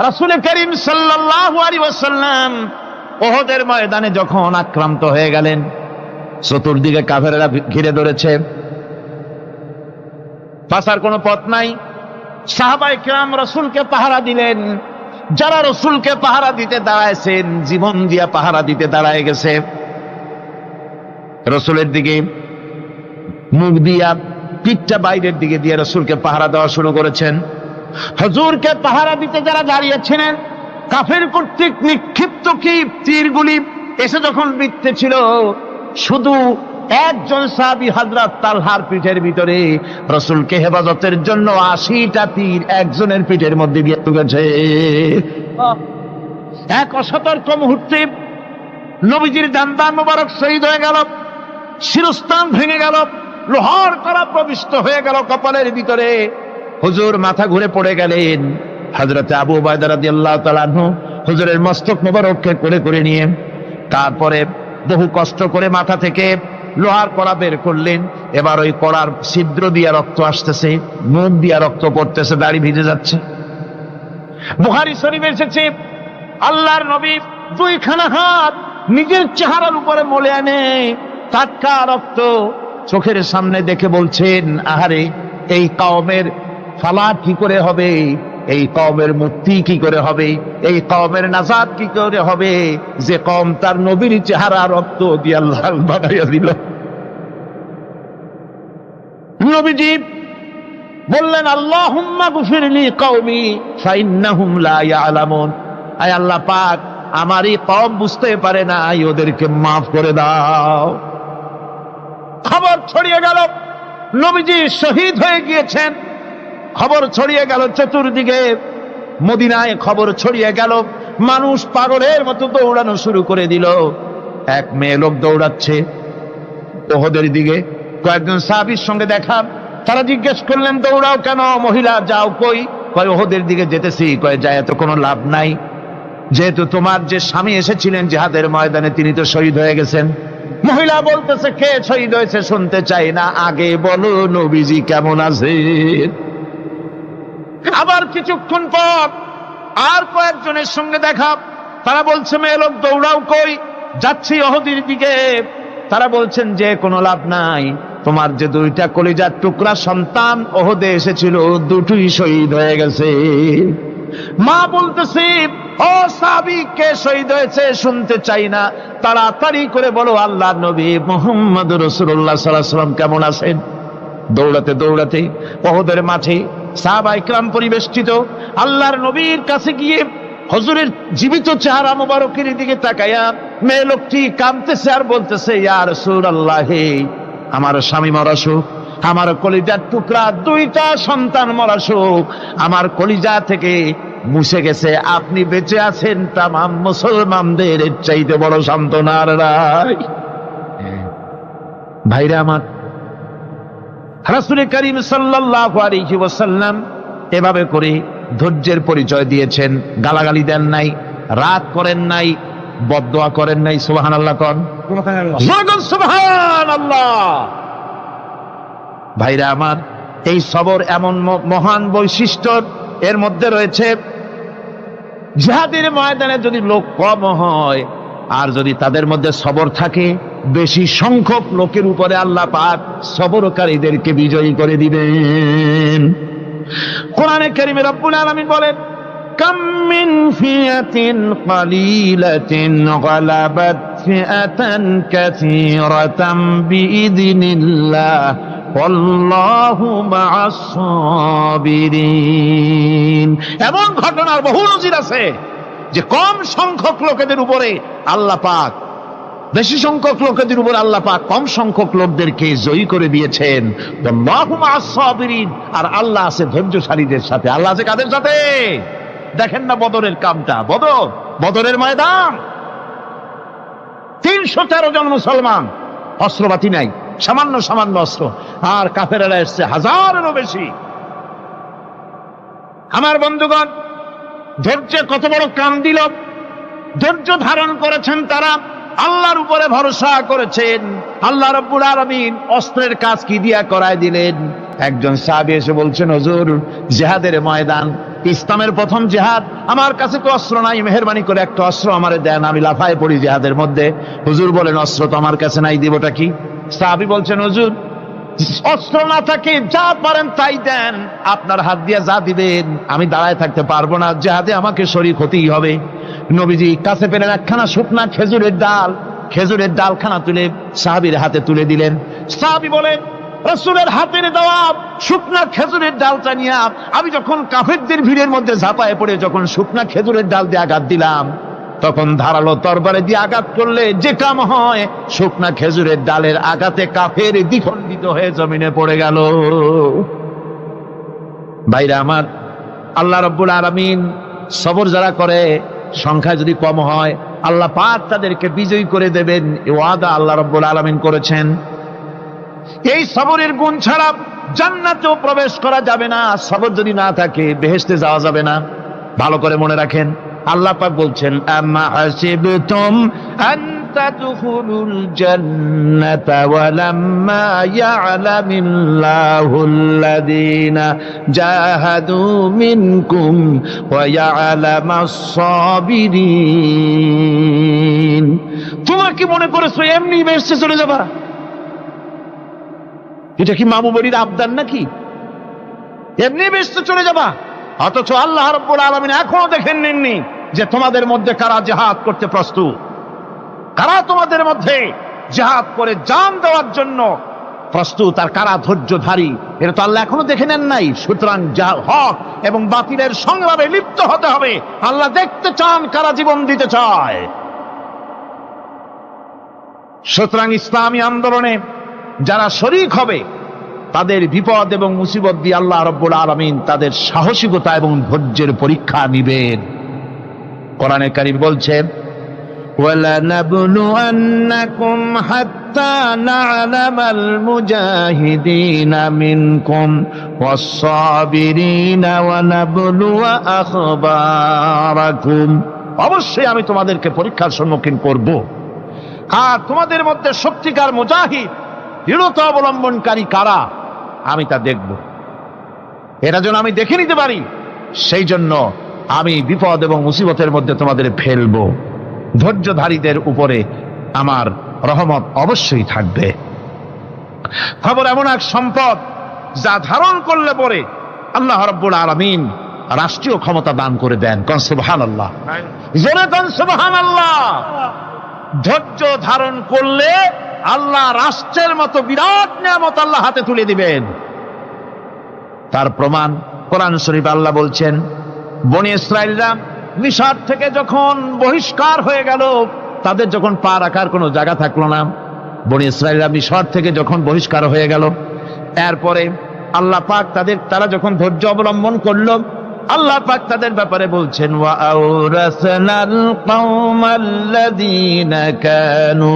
S2: রাসূল করিম সাল্লাল্লাহু আলাইহি ওয়াসাল্লাম উহুদের ময়দানে যখন আক্রান্ত হয়ে গেলেন, চতুর্দিকে কাফেররা ঘিরে ধরেছে, বাঁচার কোনো পথ নাই। সাহাবায়ে কেরাম রাসূলকে পাহারা দিলেন। যারা রাসূলকে পাহারা দিতে দাঁড়ায়ছেন, জীবন দিয়া পাহারা দিতে দাঁড়ায় গেছে, রাসূলের দিকে মুখ দিয়া, পিঠটা বাইরের দিকে দিয়ে রাসূলকে পাহারা দেওয়া শুরু করেছেন। হুজুরকে পাহারা দিতে যারা দাঁড়িয়েছিলেন, কাফের কর্তৃক নিক্ষিপ্ত কি তীরগুলি এসে যখন বিঁধতেছিল, শুধু একজন সাহাবী হযরত তালহার পিঠের ভিতরে রাসূলকে হেফাজতের জন্য 80টা তীর একজনের পিঠের মধ্যে দিয়ে ঢুকেছে। এক অসতর্ক মুহূর্তে নবীজির দান্দান মোবারক শহীদ হয়ে গেল, শিরস্থান ভেঙে গেল, লোহার কড়া প্রবিষ্ট হয়ে গেল কপালের ভিতরে। হুজুর মাথা ঘুরে পড়ে গেলেন। হযরত আবু উবাইদা রাদিয়াল্লাহু তাআলা আনহু হুজুরের মস্তক মোবারককে কোলে করে নিয়ে তারপরে বহু কষ্ট করে মাথা থেকে লোহার কড়া বের করলেন। এবার ওই কড়ার ছিদ্র দিয়ে রক্ত আসতেছে, মুখ দিয়ে রক্ত পড়তেছে, দাড়ি ভিজে যাচ্ছে। বুখারী শরীফে এসেছে, আল্লাহর নবী দুইখানা হাত নিজের চেহারার উপরে মলে আনে টাটকা রক্ত চোখের সামনে দেখে বলছেন, আহারে, এই কওমের ফালাত কি করে হবে, এই কওমের মুক্তি কি করে হবে, এই কওমের নাজাত কি করে হবে, যে কওম তার নবীর চেহারা রক্ত দিয়ে লাল বানাইয়া দিল। নবীজি বললেন, আল্লাহুম্মা গফিরলি কওমি ফাইন্নাহুম লা ইয়ালামুন। আয় আল্লাহ পাক, আমার এই কওম বুঝতে পারে না, ওদেরকে মাফ করে দাও। খবর ছড়িয়ে গেল নবীজি শহীদ হয়ে গিয়েছেন। খবর ছড়িয়ে গেল চতুর্দিকে, মদিনায় খবর ছড়িয়ে গেল। মানুষ পাগলের মতো দৌড়ানো শুরু করে দিল। এক মেয়ে লোক দৌড়াচ্ছে উহুদের দিকে। কয়েকজন সাহাবীর সঙ্গে দেখা, তারা জিজ্ঞেস করলেন, দৌড়াও কেন মহিলা, যাও কই? কয় উহুদের দিকে যেতেছি। কয় যায় তো কোনো লাভ নাই, যেহেতু তোমার যে স্বামী এসেছিলেন জিহাদের ময়দানে তিনি তো শহীদ হয়ে গেছেন। মহিলা বলতেছে, কে শহীদ হয়েছে শুনতে চাই না, আগে বলো নবীজি কেমন আছে। আবার কিছুক্ষণ পর আর কয়েকজনের সঙ্গে দেখা, তারা বলছে, মেয়ে লোক দৌড়াও কই? যাচ্ছি উহুদের দিকে। তারা বলছেন যে কোনো লাভ নাই, তোমার যে দুইটা কলিজার টুকরা সন্তান উহুদে এসেছিল দুটোই শহীদ হয়ে গেছে। মা বলতেছে, ও সাহাবী, কে শহীদ হয়েছে শুনতে চাই না, তাড়াতাড়ি করে বলো আল্লাহর নবী মুহাম্মদ রাসূলুল্লাহ সাল্লাল্লাহু আলাইহি ওয়াসাল্লাম কেমন আছেন। দৌড়াতে দৌড়াতে উহুদের মাঠে সাহাবায়ে কিরাম পরিবেষ্টিত, আল্লাহর নবীর কাছে গিয়ে হুজুরের জীবিত চেহারা মোবারকের দিকে তাকায়া মেয়ে লোকটি কাঁদতেছে আর বলতেছে, ইয়া রাসূলুল্লাহ, আমার স্বামী মরা শোক, আমার কলিজার টুকরা দুইটা সন্তান মরা শোক আমার কলিজা থেকে মুছে গেছে, আপনি বেঁচে আছেন, তামাম মুসলমানদের চাইতে বড় সান্ত্বনার রায়। ভাইরা আমার, রাসূল করিম সাল্লাল্লাহু আলাইহি ওয়াসাল্লাম এভাবে করে ধৈর্যের পরিচয় দিয়েছেন। গালাগালি দেন নাই, রাগ করেন নাই, বদদোয়া করেন নাই। সুবহানাল্লাহ কোন, সুবহানাল্লাহ। ভাইরা আমার, এই সবর এমন মহান বৈশিষ্ট্য, এর মধ্যে রয়েছে জিহাদের ময়দানে যদি লোক কম হয় আর যদি তাদের মধ্যে সবর থাকে, বেশি সংখ্যক লোকের উপরে আল্লাহ পাক সবরকারীদেরকে বিজয়ী করে দিবেন। কোরআনে কারীমে রব্বুল আলামিন বলেন, কাম মিন ফিয়াতিন কালিলাতিন গালাবাত ফিআতান কাসীরাতাম বিইذনিল্লাহ আল্লাহু মা'আস সাবিরিন। এমন ঘটনার বহু নজির আছে যে কম সংখ্যক লোকেদের উপরে আল্লাহ পাক, বেশি সংখ্যক লোকেদের উপর আল্লাহ পাক কম সংখ্যক লোকদেরকে জয়ী করে দিয়েছেন। আল্লাহু মা'আস সাবিরিন, আর আল্লাহ আছে ধৈর্যশালীদের সাথে। আল্লাহ আছে কাদের সাথে? দেখেন না বদরের কামটা, বদরের ময়দান, 313 জন মুসলমান, অস্ত্রপাতি নাই, সামান্য সামান্য অস্ত্র, আর কাফেরেরা এসছে হাজারেরও বেশি। আমার বন্ধুগণ, ধৈর্য কত বড় কাম দিল, ধৈর্য ধারণ করেছেন তারা, আল্লাহর উপরে ভরসা করেছেন। আল্লাহ রাব্বুল আলামিন অস্ত্রের কাজ কি দিয়া করায় দিলেন। একজন সাহাবী এসে বলছেন, হুজুর, জিহাদের ময়দান, ইসলামের প্রথম জিহাদ, আমার কাছে তো অস্ত্র নাই, মেহেরবানি করে একটা অস্ত্র আমারে দেন, আমি লাফায় পড়ি জিহাদের মধ্যে। হুজুর বলেন, অস্ত্র তো আমার কাছে নাই, দিবটা কি? সাহাবী বলছেন, হুজুর, অস্ত্র না থাকে যা পারেন তাই দেন, আপনার হাত দিয়ে যা দিবেন আমি দাঁড়ায় থাকতে পারবো না, জিহাদে আমাকে শরীক হতেই হবে। নবীজি কাছে পেলেন একখানা শুকনা খেজুরের ডালখানা তুলে সাহাবীর হাতে তুলে দিলেন। সাহাবী বলেন, রাসূলের হাতের দেওয়া শুকনা খেজুরের ডালটা নিয়ে আমি যখন কাফেরদের ভিড়ের মধ্যে ঝাঁপায় পড়ে যখন শুকনা খেজুরের ডাল দিয়ে আঘাত দিলাম, তখন ধারালো তরবারে দিয়ে আঘাত করলে যে কাম হয়, শুকনা খেজুরের ডালের আঘাতে কাফের দ্বিখণ্ডিত হয়ে জমিনে পড়ে গেল। ভাইরা আমার, আল্লাহ রাব্বুল আলামিন সবর যারা করে, সংখ্যা যদি কম হয়, আল্লাহ পাক তাদেরকে বিজয়ী করে দেবেন, এই ওয়াদা আল্লাহ রাব্বুল আলামিন করেছেন। এই সবরের গুণ ছাড়া জান্নাতেও প্রবেশ করা যাবে না, সবর যদি না থাকে বেহেশতে যাওয়া যাবে না। ভালো করে মনে রাখেন, আল্লাহ পাক বলছেন, আম্মা হাসিবতুম আন তাদখুলুল জান্নাতা ওয়া লাম্মা ইয়া'লামিল্লাহুল্লাযীনা জাহাদু মিনকুম ওয়া ইয়া'লামাস সাবিরিন। তোমরা কি মনে করেছো এমনি বেহেশতে চলে যাবা? এটা কি মামু বাড়ির আবদার নাকি? এমনি বেহেশতে চলে যাবা? অথচ আল্লাহ রাব্বুল আলামিন এখনো দেখেন নেননি যে তোমাদের মধ্যে কারা জিহাদ করতে প্রস্তুত, কারা তোমাদের মধ্যে জিহাদ করে জান দেওয়ার জন্য প্রস্তুত, আর কারা ধৈর্যধারী, এটা তো আল্লাহ এখনো দেখে নেন নাই। সুতরাং হক এবং বাতিলের সংগ্রামে লিপ্ত হতে হবে। আল্লাহ দেখতে চান কারা জীবন দিতে চায়। সুতরাং ইসলামী আন্দোলনে যারা শরীক হবে, তাদের বিপদ এবং মুসিবত দিয়ে আল্লাহ রাব্বুল আলামিন তাদের সাহসিকতা এবং ধৈর্যের পরীক্ষা নিবেন। কোরআনে কারীম বলছে, وَلَنَبْلُوَنَّكُمْ حَتَّى نَعْلَمَ الْمُجَاهِدِينَ مِنكُمْ وَالصَّابِرِينَ وَنَبْلُوَ أَخْبَارَكُمْ। অবশ্যই আমি তোমাদেরকে পরীক্ষার সম্মুখীন করব, আর তোমাদের মধ্যে সত্যিকার মুজাহিদ, দৃঢ়তা অবলম্বনকারী কারা, আমি তা দেখব। এটা যেন আমি দেখে নিতে পারি, সেই জন্য আমি বিপদ এবং মুসিবতের মধ্যে তোমাদের ফেলবো। ধৈর্যধারীদের উপরে আমার রহমত অবশ্যই থাকবে। খবর এমন এক সম্পদ যা ধারণ করলে পরে আল্লাহ রাব্বুল আলামিন রাষ্ট্রীয় ক্ষমতা দান করে দেন। কোন সুবহানাল্লাহ, জোরে কোন সুবহানাল্লাহ। ধৈর্য ধারণ করলে আল্লাহ রাষ্ট্রের মতো বিরাট নিয়ামত আল্লাহ হাতে তুলে দিবেন। তার প্রমাণ কোরআন শরীফ আল্লাহ বলছেন, বনি ইসরাইলরা মিশর থেকে যখন বহিষ্কার হয়ে গেল, তাদের যখন পা রাখার কোনো জায়গা থাকলো না, বনি ইসরাইলরা মিশর থেকে যখন বহিষ্কার হয়ে গেল, এরপরে আল্লাহ পাক তারা যখন ধৈর্য অবলম্বন করলো, আল্লাহ পাক তাদের ব্যাপারে বলছেন, ওয়া আওরাসনাল কওমাল্লাযীনা কানু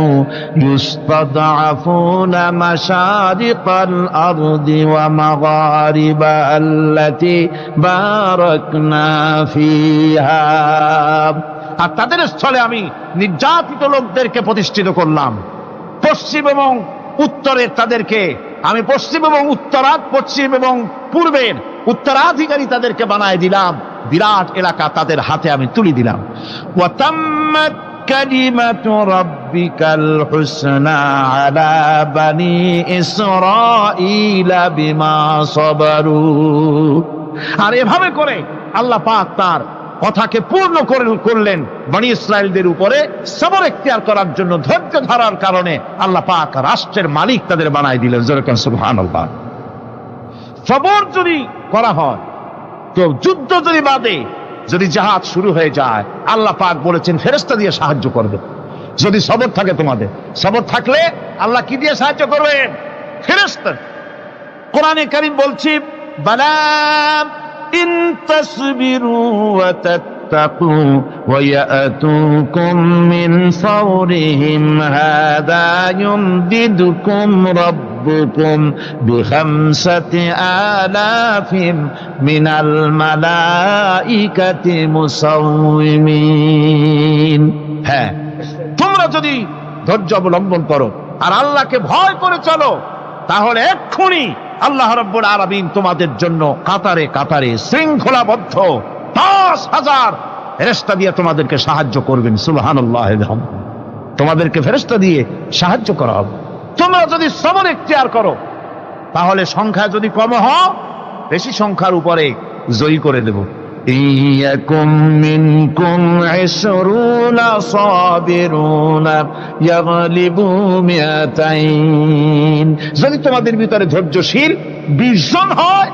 S2: ইউস্তাদআফুনা মাশারিকাল আরদি ওয়া মাগারিবা আল্লাতী বারাকনা ফিহা। আর তাদের স্থলে আমি নির্যাতিত লোকদেরকে প্রতিষ্ঠিত করলাম। পশ্চিম এবং উত্তরের তাদেরকে আমি পশ্চিম এবং পূর্বের উত্তরাধিকারী তাদেরকে বানায় দিলাম। বিরাট এলাকা তাদের হাতে আমি তুলে দিলাম। ওয়া তাম্মাত কালিমাতু রাব্বিকাল হুসনা আলা বানি ইসরাঈলা বিমা সাবারু। আর এভাবে করে আল্লাহ পাক তার কথাকে পূর্ণ করলেন বনি ইসরাইলদের উপরে। সবর এখতিয়ার করার জন্য, ধৈর্য ধরার কারণে আল্লাহ পাক রাষ্ট্রের মালিক তাদের বানায় দিলেন। যেরকম সুবহানাল্লাহ। সবর যদি করা হয়, তো যুদ্ধ যদি বাদে, যদি জাহাজ শুরু হয়ে যায়, আল্লাহ পাক বলেছেন ফেরেশতা দিয়ে সাহায্য করবে। যদি সবর থাকে, তোমাদের সবর থাকলে আল্লাহ কি দিয়ে সাহায্য করবেন? ফেরেশতা। কোরআনে কারীম বলছি, বালা ইন তাসবিরু ওয়া তাত্তাকু ওয়া ইয়াতুকুম মিন ফাওরিহিম হাদা ইউমদিদুকুম রাব্বুকুম বিখামসাতি আলাফিন মিনাল মালাইকাতি মুসাউমিন। হ্যাঁ, তোমরা যদি ধৈর্য অবলম্বন করো আর আল্লাহকে ভয় করে চলো, তাহলে এক্ষুনি আল্লাহ রাব্বুল আলামিন তোমাদের জন্য কাতারে কাতারে শৃঙ্খলাবদ্ধ 10,000 ফেরেশতা দিয়ে তোমাদেরকে সাহায্য করবেন। সুবহানাল্লাহ। তোমাদেরকে ফেরেশতা দিয়ে সাহায্য করা হবে। তোমরা যদি সবর এখতিয়ার করো, তাহলে সংখ্যা যদি কম হয়, বেশি সংখ্যার উপরে জয়ী করে দেব। ইয়াকুম মিনকুম 20 সাবিরুনা ইয়াগলিবু মিয়াতাইন। যদি তোমাদের ভিতরে ধৈর্যশীল 20 জন হয়,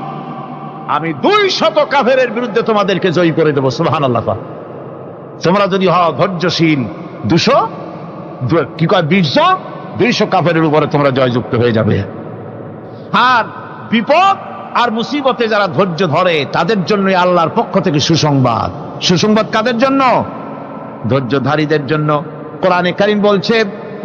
S2: আমি 200 কাফেরের বিরুদ্ধে তোমাদেরকে জয়ী করে দেব। সুবহানাল্লাহ। তোমরা যদি হও ধৈর্যশীল 200, কি কয় 20 জন, 200 কাফেরের উপরে তোমরা জয়যুক্ত হয়ে যাবে। আর বিপদ আর মুসিবতে যারা ধৈর্য ধরে, তাদের জন্য আল্লাহর পক্ষ থেকে সুসংবাদ। সুসংবাদ কাদের জন্য? ধৈর্যধারীদের জন্য। কোরআনে কারীম বলছে,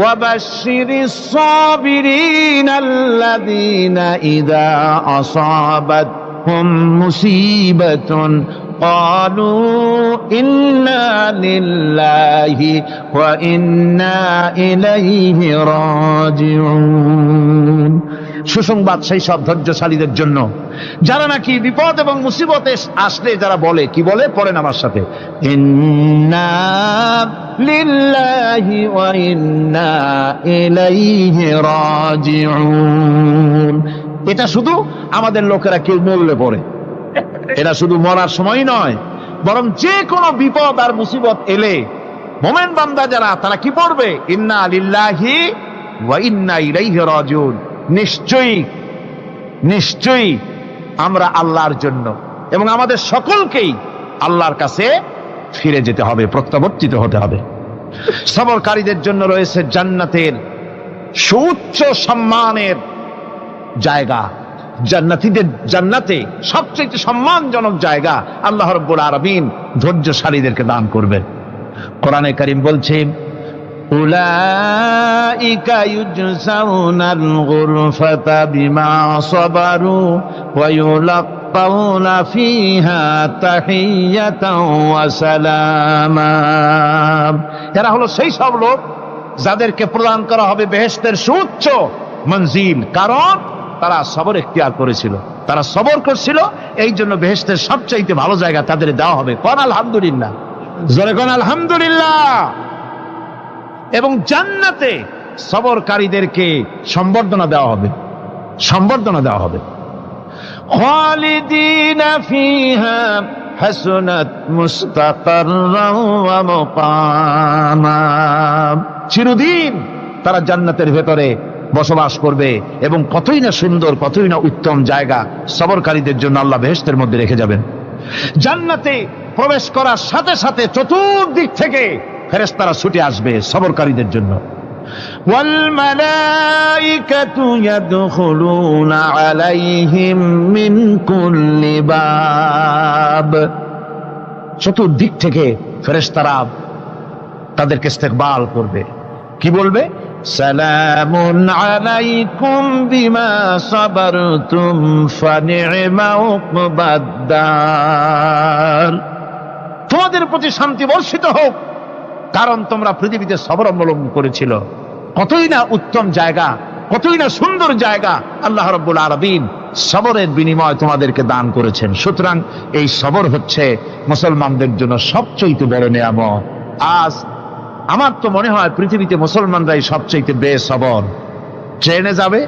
S2: ওয়াবাশশিরিস সাবিরিনাল্লাযীনা ইযা আসাবাতহুম মুসিবাতুন ক্বালু ইন্না লিল্লাহি ওয়া ইন্না ইলাইহি রাজিউন। সুসংবাদ সেই সব ধৈর্যশালীদের জন্য যারা নাকি বিপদ এবং মুসিবতে আসলে যারা বলে, কি বলে? পড়েন আমার সাথে, ইন্না লিল্লাহি ওয়া ইন্না ইলাইহি রাজিউন। এটা শুধু আমাদের লোকেরা কেউ মরলে পড়ে, এটা শুধু মরার সময় নয়, বরং যে কোনো বিপদ আর মুসিবত এলে মোমেন বান্দা যারা, তারা কি পড়বে? ইন্না লিল্লাহি ওয়া ইন্না ইলাইহি রাজিউন। নিশ্চয়ই নিশ্চয়ই আমরা আল্লাহর জন্য এবং আমাদের সকলকেই আল্লাহর কাছে ফিরে যেতে হবে, প্রত্যাবর্তিত হতে হবে। সবরকারীদের জন্য রয়েছে জান্নাতের সুউচ্চ সম্মানের জায়গা। জান্নাতে সবচেয়ে সম্মানজনক জায়গা আল্লাহ রাব্বুল আলামিন ধৈর্যশালীদেরকে দান করবেন। কোরআনে কারীম বলছে, উলাইকা ইউজসাউনাল গুরফাতা বিমা সাবারু ওয়া ইউলাক্কাউনা ফিহা তাহিয়াতাও ওয়া সালামা। এরা হলো সেই সব লোক যাদেরকে প্রদান করা হবে বেহেশতের সুউচ্চ মঞ্জিল, কারণ তারা সবর এখতিয়ার করেছিল, তারা সবর করছিল। এই জন্য বেহেশতের সবচাইতে ভালো জায়গা তাদের দেওয়া হবে। কোন আলহামদুলিল্লাহ, জোরে কোন আলহামদুলিল্লাহ। এবং জান্নাতে সবরকারীদেরকে সম্বর্ধনা দেওয়া হবে, সম্বর্ধনা দেওয়া হবে। খালিদিনা ফিহা হাসুনাত মুস্তাকাররাও ওয়া মুকামা। চিরদিন তারা জান্নাতের ভেতরে বসবাস করবে এবং কতই না সুন্দর, কতই না উত্তম জায়গা সবরকারীদের জন্য আল্লাহ বেহেশতের মধ্যে রেখে যাবেন। জান্নাতে প্রবেশ করার সাথে সাথে চতুর্দিক থেকে ফেরেশতারা ছুটে আসবে সবরকারীদের জন্য। ওয়াল মালাইকাতু ইয়াদখুলুনা আলাইহিম মিন কুল্লি বাব। চতুর্দিক থেকে ফেরেশতারা তাদেরকে ইস্তেকবাল করবে, কি বলবে? সালামুন আলাইকুম বিমা সাবারতুম ফানি'মা উকবাদ-দার। তোমাদের প্রতি শান্তি বর্ষিত হোক, কারণ তোমরা পৃথিবীতে সবর অবলম্বন করেছিল। কতই না উত্তম জায়গা, কতই না সুন্দর জায়গা আল্লাহ রাব্বুল আলামিন সবরের বিনিময় তোমাদেরকে দান করেছেন। সুতরাং এই সবর হচ্ছে মুসলমানদের জন্য সবচেয়ে বড় নিয়ামত। আজ আমার তো মনে হয় পৃথিবীতে মুসলমানরাই সবচেয়ে বেসবর। ট্রেনে যাবে,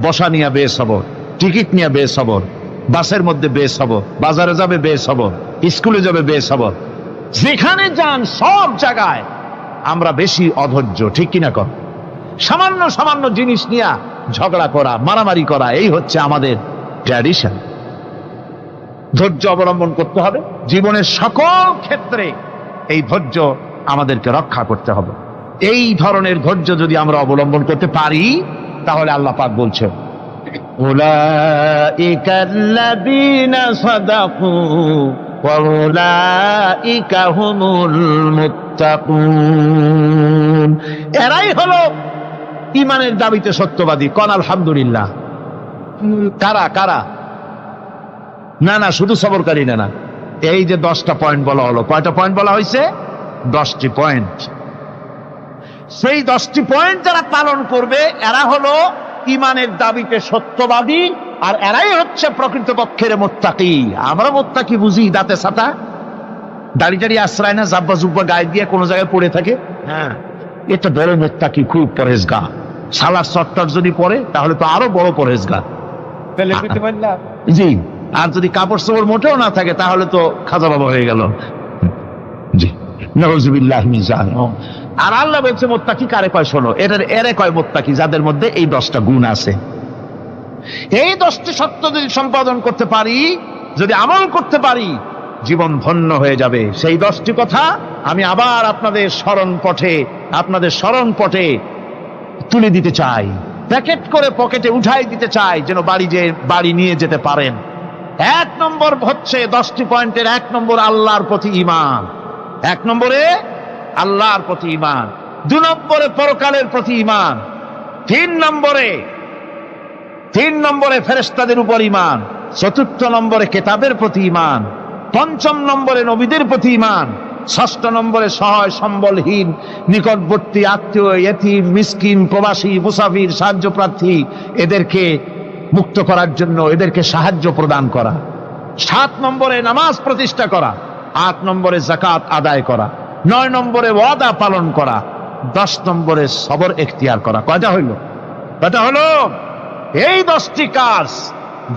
S2: বসা নিয়ে বেসবর, টিকিট নিয়ে বেসবর, বাসের মধ্যে বেসবর, বাজারে যাবে বেসবর, স্কুলে যাবে বেসবর, যেখানে যান সব জায়গায় আমরা বেশি অধৈর্য, ঠিক কিনা কর? সামান্য সামান্য জিনিস নিয়ে ঝগড়া করা, মারামারি করা, এই হচ্ছে আমাদের ট্র্যাডিশন। ধৈর্য অবলম্বন করতে হবে জীবনের সকল ক্ষেত্রে। এই ধৈর্য আমাদেরকে রক্ষা করতে হবে। এই ধরনের ধৈর্য যদি আমরা অবলম্বন করতে পারি, তাহলে আল্লাহ পাক বলছেন উলাইকাল্লাযীনা সাদাকু ওয়া উলাইকা হুমুল মুত্তাকুন। এরাই হলো ঈমানের দাবিতে সত্যবাদী। কোন আলহামদুলিল্লাহ। কারা কারা? না না, শুধু সবরকারী না। এই যে 10টা পয়েন্ট বলা হলো, কয়টা পয়েন্ট বলা হয়েছে? 10টি পয়েন্ট। সেই 10টি পয়েন্ট যারা পালন করবে এরা হলো ঈমানের দাবিতে সত্যবাদী, আর এরাই হচ্ছে প্রকৃতপক্ষের মুত্তাকি। আমরা মুত্তাকি বুঝি দাঁতে ছাতা, দাড়ি টাড়ি আশ্রয় না, জাব্বা জুব্বা গায়ে দিয়ে কোনো জায়গায় পড়ে থাকে। হ্যাঁ, এটা বড় মুত্তাকি, খুব পরহেজগার। সালার চট্টর যদি পড়ে তাহলে তো আরো বড় পরহেজগার। জি, আর যদি কাপড় চোপড় মোটেও না থাকে তাহলে তো খাজা বাবা হয়ে গেল। জি, নাউযুবিল্লাহ মিন যালিক। আর আল্লাহ বলছে মুত্তাকি কারে কয় শোনো, এরে কয় মুত্তাকি যাদের মধ্যে এই 10টা গুণ আছে। এই 10টি সত্য যদি সম্পাদন করতে পারি, যদি আমল করতে পারি, জীবন ধন্য হয়ে যাবে। সেই 10টি কথা আমি আবার আপনাদের স্মরণ পটে তুলে দিতে চাই, প্যাকেট করে পকেটে উঠাই দিতে চাই, যেন বাড়ি নিয়ে যেতে পারেন। 1 নম্বর হচ্ছে 10টি পয়েন্টের 1 নম্বর আল্লাহর প্রতি ঈমান। 1 নম্বরে আল্লাহর প্রতি ঈমান, 2 নম্বরে পরকালের প্রতি ঈমান, 3 নম্বরে ফেরেশতাদের উপর ঈমান, 4র্থ নম্বরে কিতাবের প্রতি ঈমান, 5ম নম্বরে নবীদের প্রতি ঈমান, 6ষ্ঠ নম্বরে সহায় সম্বলহীন নিকটবর্তী আত্মীয়, ইয়েতিম, মিসকিন, প্রবাসী, মুসাফির, সাহায্য প্রার্থী, এদেরকে মুক্ত করার জন্য এদেরকে সাহায্য প্রদান করা, 7 নম্বরে নামাজ প্রতিষ্ঠা করা, 8 নম্বরে যাকাত আদায় করা, 9 নম্বরে ওয়াদা পালন করা, 10 নম্বরে সবর এখতিয়ার করা। কয়টা হইল? এই 10টি কাজ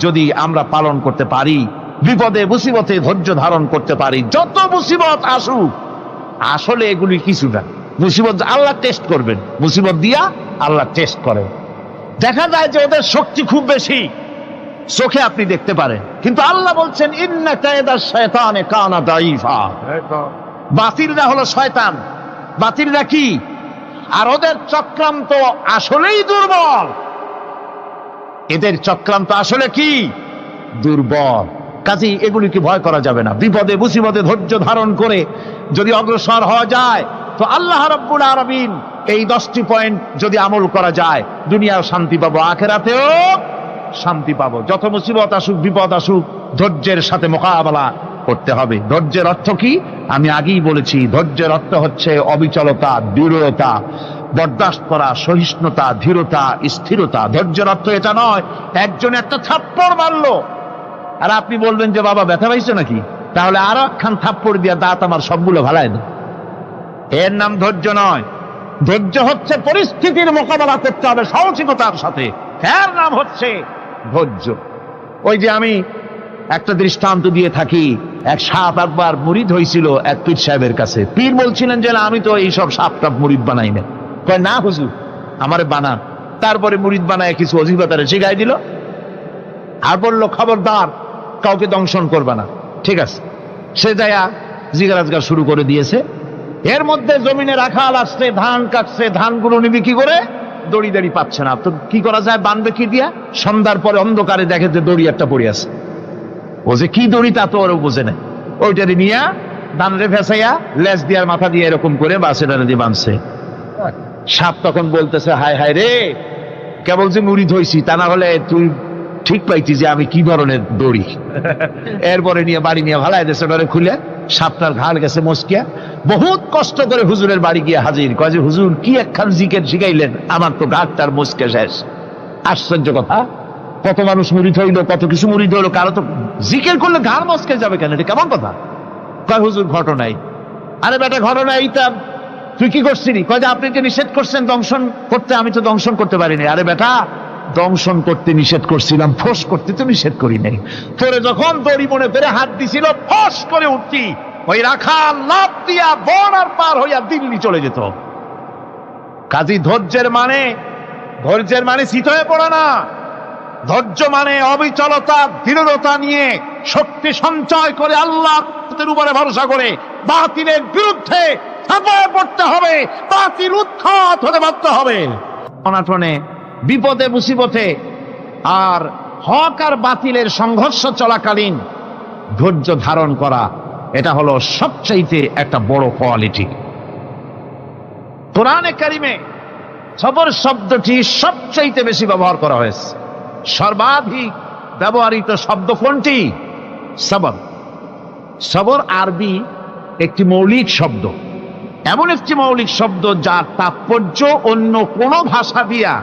S2: যদি আমরা পালন করতে পারি, বিপদে মুসিবতে ধৈর্য ধারণ করতে পারি, যত মুসিবত আসুক, আসলে এগুলি কিছু না। মুসিবত আল্লাহ টেস্ট করবেন, মুসিবত দিয়া আল্লাহ টেস্ট করেন। দেখা যায় যে ওদের শক্তি খুব বেশি, চোখে আপনি দেখতে পারেন, কিন্তু আল্লাহ বলছেন ইন্না কায়দাশ শায়তানে কানা দাঈফা। বাতিলরা হলো শয়তান। বাতিলরা কি? আর ওদের চক্রান্ত আসলেই দুর্বল। এদের চক্রান্ত আসলে কি? দুর্বল। কাজেই এগুলিকে ভয় করা যাবে না। বিপদে মুসিবতে ধৈর্য ধারণ করে যদি অগ্রসর হওয়া যায়, তো আল্লাহ রাব্বুল আলামিন এই 10টি পয়েন্ট যদি আমল করা যায়, দুনিয়াও শান্তি পাবো, আখিরাতেও শান্তি পাবো। যত মুসিবত আসুক, বিপদ আসুক, ধৈর্যের সাথে মোকাবেলা করতে হবে। ধৈর্যের অর্থ কি? আমি আগেই বলেছি, ধৈর্যের অর্থ হচ্ছে অবিচলতা, দৃঢ়তা, বরদাস্ত করা, সহিষ্ণুতা, ধীরতা, স্থিরতা। ধৈর্যের অর্থ এটা নয় একজন একটা থাপ্পড় মারলো আর আপনি বলবেন যে বাবা ব্যথা পাইছো নাকি, তাহলে আরো একখান থাপ্পড় দিয়া দাঁত আমার সবগুলো ভালাই দেয়। এর নাম ধৈর্য নয়। ধৈর্য হচ্ছে পরিস্থিতির মোকাবেলা করতে হবে সাহসিকতার সাথে, এর নাম হচ্ছে ধৈর্য। ওই যে আমি একটা দৃষ্টান্ত দিয়ে থাকি। এক সাপ একবার মুরিদ হয়েছিল এক পীর সাহেবের কাছে। পীর বলছিলেন যে না, আমি তো এইসব সাপ টাপ মুরিদ বানাই না। কয় না হুজুর, আমারে বানান। তারপরে মুরিদ বানায় কিছু অজিফাতারে শিখাই দিল, আর বললো খবরদার কাউকে দংশন করবা না। ঠিক আছে, সে যায়া জিজ্ঞাসা শুরু করে দিয়েছে। এর মধ্যে জমিনে রাখাল আসছে, ধান কাটছে, ধানগুলো নিবি কি করে, দড়ি দাড়ি পাচ্ছে না। তো কি করা যায়, বানবে কি দিয়া? সন্ধ্যার পরে অন্ধকারে দেখে যে দড়ি একটা পড়ে আছে। ও যে কি দড়ি তা তো ওরা বোঝে না, ওইটারে নিয়া ধানরে ফেসাইয়া লেজ দিয়ার মাথা দিয়ে এরকম করে বাসেটারে দিয়ে বাঁধছে। সাপ তখন বলতেছে, হায় হায় রে, কেবল যে মুরিদ হইছি, তা না হলে তুই ঠিক পাইতি যে আমি কি ধরনের দড়ি। এরপরে নিয়ে বাড়ি নিয়ে ভালাই দেশে ডরে খুলে সাপটার ঘাড় গেছে মস্কিয়া। বহুত কষ্ট করে হুজুরের বাড়ি গিয়ে হাজির, কয় যে হুজুর কি একখান জিকের শিখাইলেন, আমার তো ঘাটটার মস্কে শেষ। আশ্চর্য কথা, কত মানুষ মুরিদ হইল, কত কিছু মুরিদ হইলো, কারো তো জিকের করলে ঘাড় মস্কে যাবে কেন, এটা কেমন কথা? কয় হুজুর ঘটনাই। আরে বেটা ঘটনা এইটা, তুই কি করছিলি? কয় যে আপনি যে নিষেধ করছেন দংশন করতে, আমি তো দংশন করতে পারিনি। আরে বেটা, দংশন করতে নিষেধ করছিলাম, ফোঁস করতে তো নিষেধ করি নাই। তোরে যখন দড়ি মনে পেরে হাত দিছিল, ফোঁস করে উঠতি, ওই রাখা লাভ দিয়া বন আর পার হইয়া দিল্লি চলে যেত। কাজী ধৈর্যের মানে শীত হয়ে পড়ে না। ধৈর্য মানে অবিচলতা, দৃঢ়তা নিয়ে শক্তি সঞ্চয় করে আল্লাহর উপরে ভরসা করে বাতিলের বিরুদ্ধে ঝাঁপিয়ে পড়তে হবে, বাতিল উৎখাত হতে বাধ্য হবে। অনাটনে, বিপদে, মুসিবতে আর হক আর বাতিলের সংঘর্ষ চলাকালীন ধৈর্য ধারণ করা, এটা হলো সবচাইতে একটা বড় কোয়ালিটি। কোরআনে কারিমে সবর শব্দটি সবচাইতে বেশি ব্যবহার করা হয়েছে। সর্বাধিক ব্যবহৃত শব্দ কোনটি? সবর। সবর আরবি একটি মৌলিক শব্দ, এমন একটি মৌলিক শব্দ যার তাৎপর্য অন্য কোন ভাষা দিয়া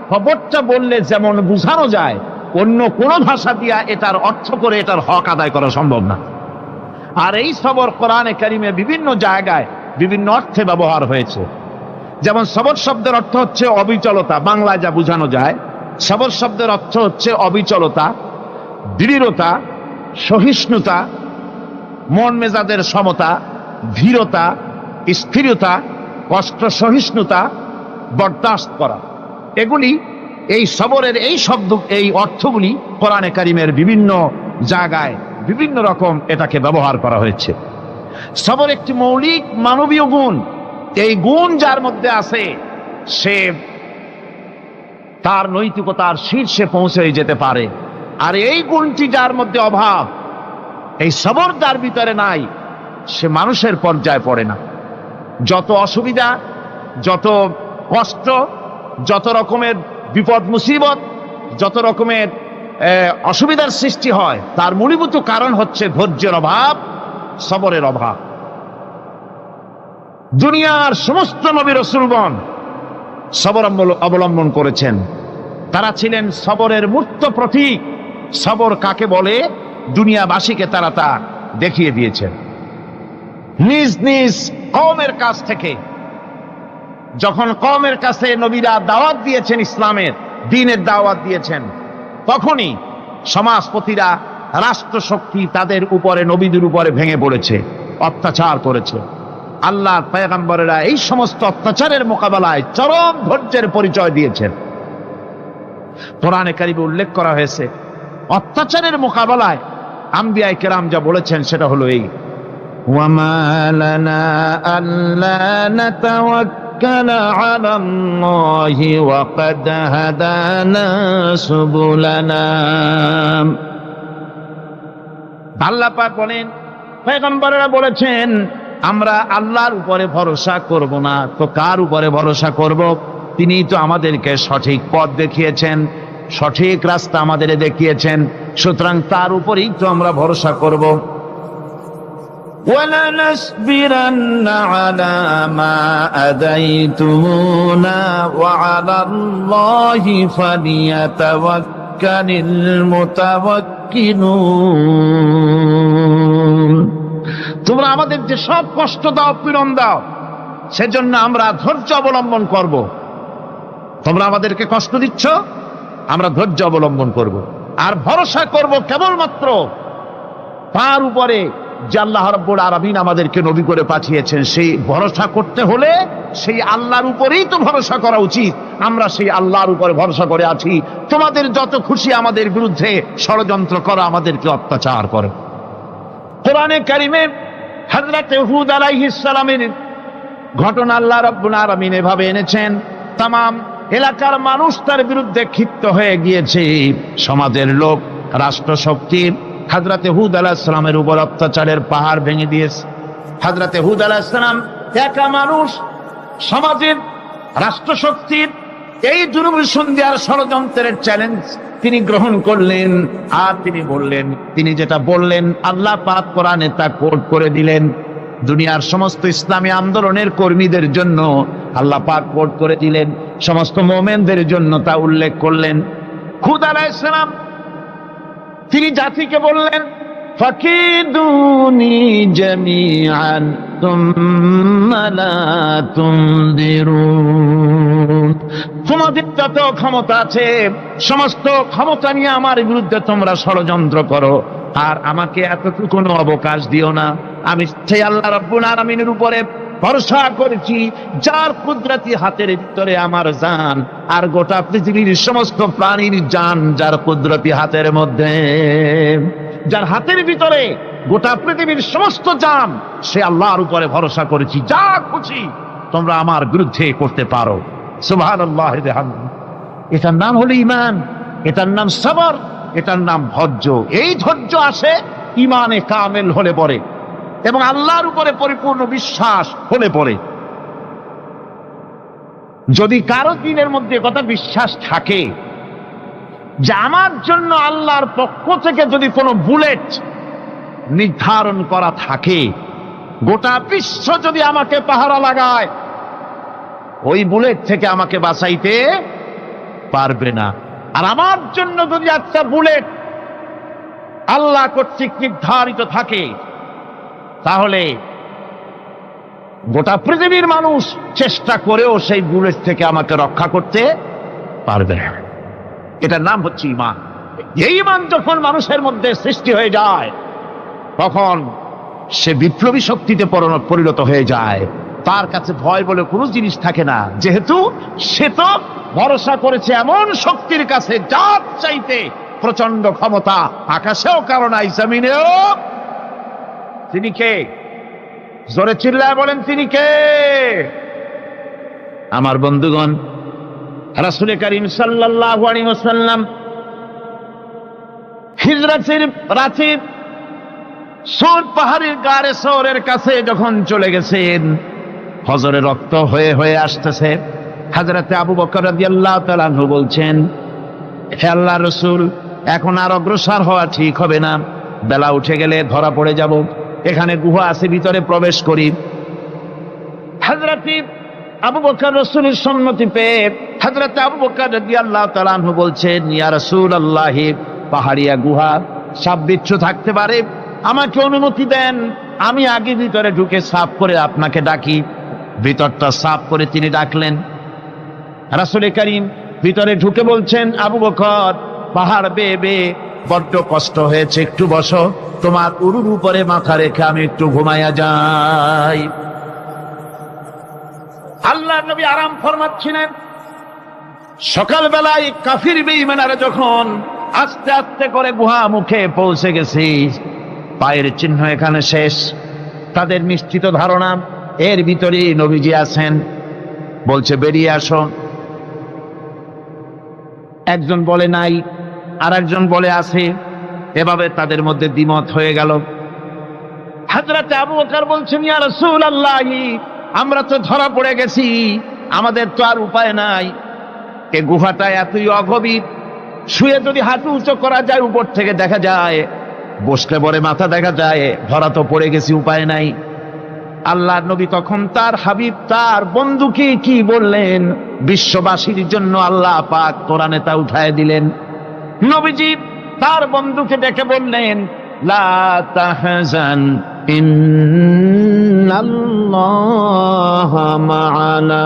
S2: খবরটা বললে যেমন বোঝানো যায়, অন্য কোন ভাষা দিয়া এটার অর্থ করে এটার হক আদায় করা সম্ভব না। আর এই সবর কোরআনে কারিমে বিভিন্ন জায়গায় বিভিন্ন অর্থে ব্যবহার হয়েছে। যেমন সবর শব্দের অর্থ হচ্ছে অবিচলতা, বাংলায় যা বোঝানো যায়। সবর শব্দের অর্থ হচ্ছে অবিচলতা, দৃঢ়তা, সহিষ্ণুতা, মন মেজাজের সমতা, ধীরতা, স্থিরতা, কষ্ট সহিষ্ণুতা, বরদাস্ত করা। এগুলি এই সবরের এই শব্দ, এই অর্থগুলি কোরআনে কারিমের বিভিন্ন জায়গায় বিভিন্ন রকম এটাকে ব্যবহার করা হয়েছে। সবর একটি মৌলিক মানবীয় গুণ। এই গুণ যার মধ্যে আছে, সে তার নৈতিকতার শীর্ষে পৌঁছে যেতে পারে। আর এই গুণটি যার মধ্যে অভাব, এই সবর যার ভিতরে নাই, সে মানুষের পর্যায়ে পড়ে না। যত অসুবিধা, যত কষ্ট, যত রকমের বিপদ মুসিবত, যত রকমের অসুবিধার সৃষ্টি হয়, তার মূলীভূত কারণ হচ্ছে ধৈর্যের অভাব, সবরের অভাব। দুনিয়ার সমস্ত নবী রাসূলগণ সবর অবলম্বন করেছেন। তারা ছিলেন সবরের মূর্ত প্রতীক। সবর কাকে বলে দুনিয়াবাসীকে তারা তা দেখিয়ে দিয়েছেন। নিজ নিজ কওমের কাছ থেকে যখন কওমের কাছে নবীরা দাওয়াত দিয়েছেন, ইসলামের দ্বীনের দাওয়াত দিয়েছেন, তখনই সমাজপতিরা, রাষ্ট্রশক্তি তাদের উপরে, নবীদের উপরে ভেঙে পড়েছে, অত্যাচার করেছে। আল্লাহর পয়গম্বরেরা এই সমস্ত অত্যাচারের মোকাবেলায় চরম ধৈর্যের পরিচয় দিয়েছেন। কোরআনে কারিমে উল্লেখ করা হয়েছে, অত্যাচারের মোকাবেলায় আম্বিয়ায়ে কেরাম যা বলেছেন সেটা হলো এই, ওয়ামা লানা আল্লা নাতাওয়াক্কালা আলাল্লাহি ওয়া ক্বাদ হাদানা সুবুলানা। আল্লাহ পাক বলেন, পয়গম্বরেরা বলেছেন আমরা আল্লাহর উপরে ভরসা করব না, তো কার উপরে ভরসা করব? তিনিই তো আমাদেরকে সঠিক পথ দেখিয়েছেন, সঠিক রাস্তা আমাদের দেখিয়েছেন, সুতরাং তার উপরেই তো আমরা ভরসা করব। ওয়ালানাসবিরান্না আলা মা আদাইতুমুনা ওয়া আলাল্লাহি ফালিয়াতাওয়াক্কালিল মুতাওয়াক্কিলুন। তোমরা আমাদের যে সব কষ্ট দাও, পীড়ন দাও, সেজন্য আমরা ধৈর্য অবলম্বন করব। তোমরা আমাদেরকে কষ্ট দিচ্ছ, আমরা ধৈর্য অবলম্বন করব আর ভরসা করব কেবলমাত্র তার উপরে যে আল্লাহ রাব্বুল আলামিন আমাদেরকে নবী করে পাঠিয়েছেন, সেই ভরসা করতে হলে সেই আল্লাহর উপরেই তো ভরসা করা উচিত। আমরা সেই আল্লাহর উপরে ভরসা করে আছি। তোমাদের যত খুশি আমাদের বিরুদ্ধে ষড়যন্ত্র করো, আমাদেরকে অত্যাচার করো। কোরআনে কারিমে হযরত হুদ আলাইহিস সালামের ঘটনা আল্লাহ রাব্বুল আলামিন এভাবে এনেছেন, তামাম এলাকার মানুষ তার বিরুদ্ধে ক্ষিপ্ত হয়ে গিয়েছে। সমাজের লোক, রাষ্ট্রশক্তি হযরত হুদ আলাইহিস সালামের উপর অত্যাচারের পাহাড় ভেঙে দিয়েছে। হযরত হুদ আলাইহিস সালাম একা মানুষ, সমাজের রাষ্ট্রশক্তির এই দুর্বিসন্ধি আর ষড়যন্ত্রের চ্যালেঞ্জ তিনি গ্রহণ করলেন। আর তিনি বললেন, তিনি যেটা বললেন আল্লাহ পাক কোরআনে তা কোট করে দিলেন। দুনিয়ার সমস্ত ইসলামী আন্দোলনের কর্মীদের জন্য আল্লাহ পাক কোট করে দিলেন, সমস্ত মুমিনদের জন্য তা উল্লেখ করলেন। হুদ আলাইহিস সালাম তিনি জাতিকে বললেন, ফাকিদুনি জামিআন তুম্মা লা তুনদিরুন। তোমাদের যত ক্ষমতা আছে সমস্ত ক্ষমতা নিয়ে আমার বিরুদ্ধে তোমরা ষড়যন্ত্র করো, আর আমাকে এতটুকু অবকাশ দিও না। আমি সেই আল্লাহ রাব্বুল আলামিনের উপরে ভরসা করেছি, যার কুদরতি হাতের ভিতরে আমার জান, আর গোটা পৃথিবীর সমস্ত প্রাণীর জান যার কুদরতি হাতের মধ্যে। যার হাতের ভিতরে গোটা পৃথিবীর সমস্ত জান, সে আল্লাহর উপরে ভরসা করেছি। যা খুশি তোমরা আমার বিরুদ্ধে করতে পারো। সুবহানাল্লাহ। এটার নাম হলো ঈমান, এটার নাম সবর, এটার নাম ধৈর্য। এই ধৈর্য আসে ঈমানে কামেল হলে পরে এবং আল্লাহর উপরে পরিপূর্ণ বিশ্বাস হলে পরে। যদি কারো দিনের মধ্যে কথা বিশ্বাস থাকে যে আমার জন্য আল্লাহর পক্ষ থেকে যদি কোনো বুলেট নির্ধারণ করা থাকে, গোটা বিশ্ব যদি আমাকে পাহারা লাগায়, ওই বুলেট থেকে আমাকে বাঁচাইতে পারবে না। আর আমার জন্য যদি একটা বুলেট আল্লাহ কর্তৃক নির্ধারিত থাকে, তাহলে গোটা পৃথিবীর মানুষ চেষ্টা করেও সেই বুলেট থেকে আমাকে রক্ষা করতে পারবে না। এটার নাম হচ্ছে ঈমান। এই ঈমান যখন মানুষের মধ্যে সৃষ্টি হয়ে যায়, তখন সে বিপ্লবী শক্তিতে পরিণত হয়ে যায়। তার কাছে ভয় বলে কোনো জিনিস থাকে না, যেহেতু সে তো ভরসা করেছে এমন শক্তির কাছে যার চাইতে প্রচন্ড ক্ষমতা আকাশেও কারো নাই, জমিনেও। তিনি কে? জোরে চিল্লায় বলেন, তিনি কে? আমার বন্ধুগণ, রাসূল করিম সাল্লাল্লাহু আলাইহি ওয়াসাল্লাম হিজরতের রাতে সৌর পাহাড়ের গাড়ে সৌরের কাছে যখন চলে গেছেন, হজরে রক্ত হয়ে হয়ে আসতেছে। হযরতে আবু বকর রাদিয়াল্লাহু তাআলা আনহু বলছেন, হে আল্লাহর রাসূল, এখন আর অগ্রসর হওয়া ঠিক হবে না, বেলা উঠে গেলে ধরা পড়ে যাব। এখানে গুহা আছে, ভিতরে প্রবেশ করি। হযরতে আবু বকর রাসূলের সম্মতি পেয়ে হযরতে আবু বকর রাদিয়াল্লাহু তাআলা আনহু বলছেন, ইয়া রাসূলুল্লাহ, পাহাড়িয়া গুহা, সাপ বিচ্ছু থাকতে পারে, আমাকে অনুমতি দেন, আমি আগে ভিতরে ঢুকে সাফ করে আপনাকে ডাকি। ভিতরটা সাফ করে তিনি ডাকলেন। রাসূল করিম ভিতরে ঢুকে বলছেন, আবু বকর, পাহাড় বেয়ে বেয়ে বড্ড কষ্ট হয়েছে, একটু বসো, তোমার উরুর উপরে মাথা রেখে আমি একটু ঘুমাইয়া যাই। আল্লাহর নবী আরাম ফরমাচ্ছিলেন। সকালবেলায় কাফির বেঈমানরা যখন আস্তে আস্তে করে গুহা মুখে পৌঁছে গেছে, পায়ের চিহ্ন এখানে শেষ, তাদের নিশ্চিত ধারণা এর ভিতরে নবীজি আছেন। বলছে, বেরিয়ে আসো। একজন বলে নাই, আর একজন বলে আছে। এভাবে তাদের মধ্যে দ্বিমত হয়ে গেল। হযরত আবু বকর বলছেন, ইয়া রাসূলুল্লাহ, আমরা তো ধরা পড়ে গেছি, আমাদের তো আর উপায় নাই। এই গুহাটা এতই অগভীর, শুয়ে যদি হাঁটু উঁচু করা যায় উপর থেকে দেখা যায়, বসলে পরে মাথা দেখা যায়, ধরা তো পড়ে গেছি, উপায় নাই। আল্লাহর নবী তখন তার হাবিব, তার বন্ধুকে কি বললেন? বিশ্ববাসীর জন্য আল্লাহ পাক কোরআনে তা উঠায় দিলেন। নবীজি তার বন্ধুকে ডেকে বললেন, লা তাহজান ইন্নাল্লাহা মা'ানা।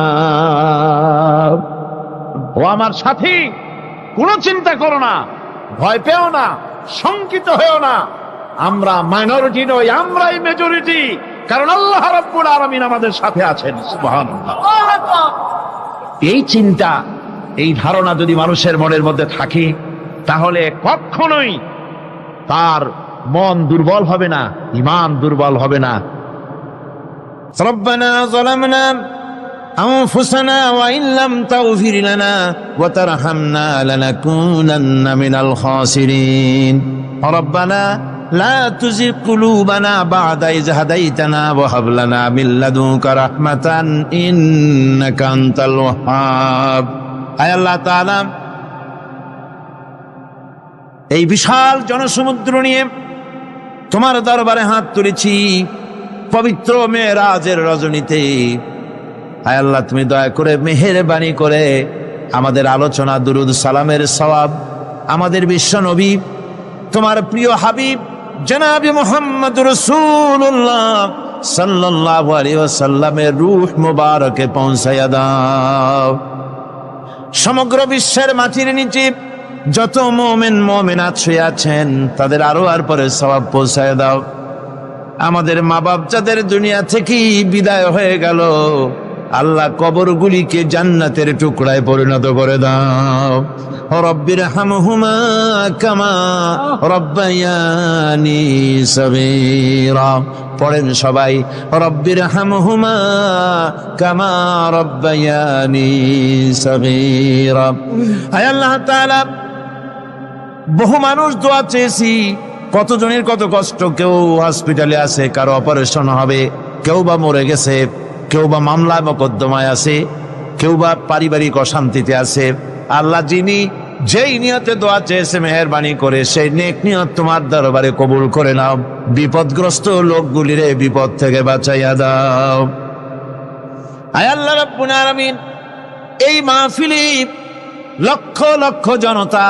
S2: ও আমার সাথী, কোনো চিন্তা করো না, ভয় পেও না, শঙ্কিত হয়েও না, আমরা মাইনরিটি নই, আমরাই মেজরিটি, কারণ আল্লাহ রাব্বুল আলামিন আমাদের সাথে আছেন। সুবহানাল্লাহ। এই চিন্তা, এই ধারণা যদি মানুষের মনের মধ্যে থাকে, তাহলে কখনোই তার মন দুর্বল হবে না, ঈমান দুর্বল হবে না।
S3: ربنا ظلمنا أنفسنا وإن لم تغفر لنا وترحمنا لنكونن من الخاسرين ربنا لا تزغ قلوبنا بعد إذ هديتنا وهب لنا من لدنك رحمة إنك أنت الوهاب আয় আল্লাহ তাআলা, এই বিশাল জনসমুদ্র নিয়ে তোমার দরবারে হাত তুলেছি পবিত্র মেরাজের রজনীতে। আয় আল্লাহ, তুমি দয়া করে মেহেরবানি করে আমাদের আলোচনা, দুরুদ সালামের সওয়াব আমাদের বিশ্ব নবী, তোমার প্রিয় হাবিব জনাবে মুহাম্মদ রাসূলুল্লাহ সাল্লাল্লাহু আলাইহি ওয়াসাল্লামের রূহ মুবারকে পৌঁছায়া দাও। সমগ্র বিশ্বের মাটির নিচে যত মুমিন মুমিনাত শুয়ে আছেন, তাদের আরো আর পরে সওয়াব পৌঁছায় দাও। আমাদের মা বাপ যাদের দুনিয়া থেকে বিদায় হয়ে গেল, আল্লাহ কবরগুলিকে জান্নাতের টুকরায় পরিণত করে দাও। রব্বির হামহুমা কামা রব্বায়ানি সগীরা। পড়েন সবাই, রব্বির হামহুমা কামা রব্বায়ানি সগীরা। আয় আল্লাহ তাআলা, বহু মানুষ দোয়া চেয়েছি, কতজনের কত কষ্ট, কেউ হসপিটালে আছে, কারো অপারেশন হবে, কেউ বা মরে গেছে, কেউ বা মামলা মোকদ্দমায় আছে, কেউ বা পারিবারিক অশান্তিতে আছে। আল্লাহ, যিনি যেই নিয়তে দোয়া চেয়েছে মেহেরবানি করে সেই নেক নিয়ত তোমার দরবারে কবুল করে নাও। বিপদগ্রস্ত লোকগুলির বিপদ থেকে বাঁচাইয়া দাও। আয় আল্লাহ রাব্বুল আলামিন, এই মাহফিলে লক্ষ লক্ষ জনতা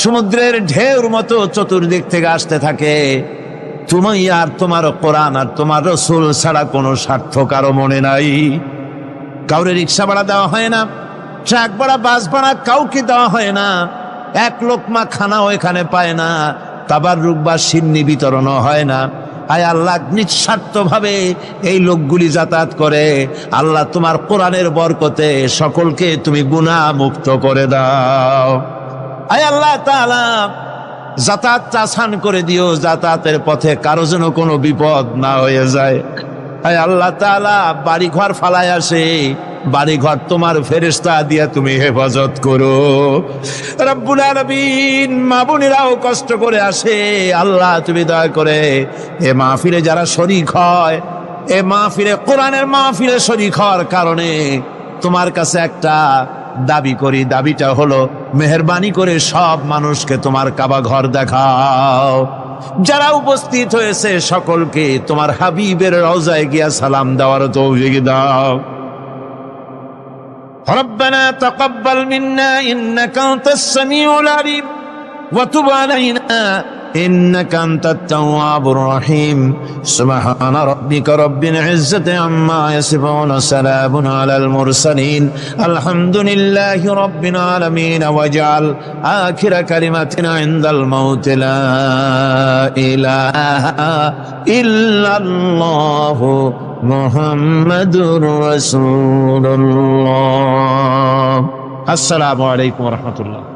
S3: সমুদ্রের ঢেউর মতো চতুর্দিক থেকে আসতে থাকে। তুমি আর তোমার কোরআন আর তোমার রাসূল ছাড়া কোনো স্বার্থ কারো মনে নাই। কাউরে রিক্সা ভাড়া দেওয়া হয় না, ট্রাক ভাড়া, বাস ভাড়া কাউকে দেওয়া হয় না, এক লোকমা খানাও এখানে পায় না, তাবাররুক বা সিন্নি বিতরণও হয় না। আয় আল্লাহ, নিঃস্বার্থ ভাবে এই লোকগুলি যাতায়াত করে। আল্লাহ, তোমার কোরআনের বরকতে সকলকে তুমি গুনাহ মুক্ত করে দাও। আয় আল্লাহ তাআলা, যাতায়াতটা আসান করে দিও, যাতায়াতের পথে কারো যেন কোনো বিপদ না হয়ে যায়। আয় আল্লাহ তাআলা, বাড়ি ঘর ফালায় আসে, বাড়ি ঘর তোমার ফেরেশতা দিয়া তুমি হেফাজত করো। রব্বুল আলামিন, মা বোনেরাও কষ্ট করে আসে, আল্লাহ তুমি দয়া করে এ মাহফিলে যারা শরীক হয়, এ মাহফিলে কোরআনের মাহফিলে শরীক হওয়ার কারণে তোমার কাছে একটা দাবি করি। দাবিটা হলো, মেহেরবানি করে সব মানুষকে তোমার কাবা ঘর দেখাও। যারা উপস্থিত হয়েছে সকলকে তোমার হাবিবের রওজায় গিয়া সালাম দেওয়ার তৌফিক দাও। রব্বানা তাকাব্বাল মিন্না ইন্নাকা আনতাস সামিউল আলিম ওয়া তুব আলাইনা إنك أنت التواب الرحيم سبحان ربك رب العزة عما يصفون سلام على المرسلين الحمد لله رب العالمين واجعل آخر كلمتنا عند الموت لا إله إلا الله محمد رسول الله السلام عليكم ورحمة الله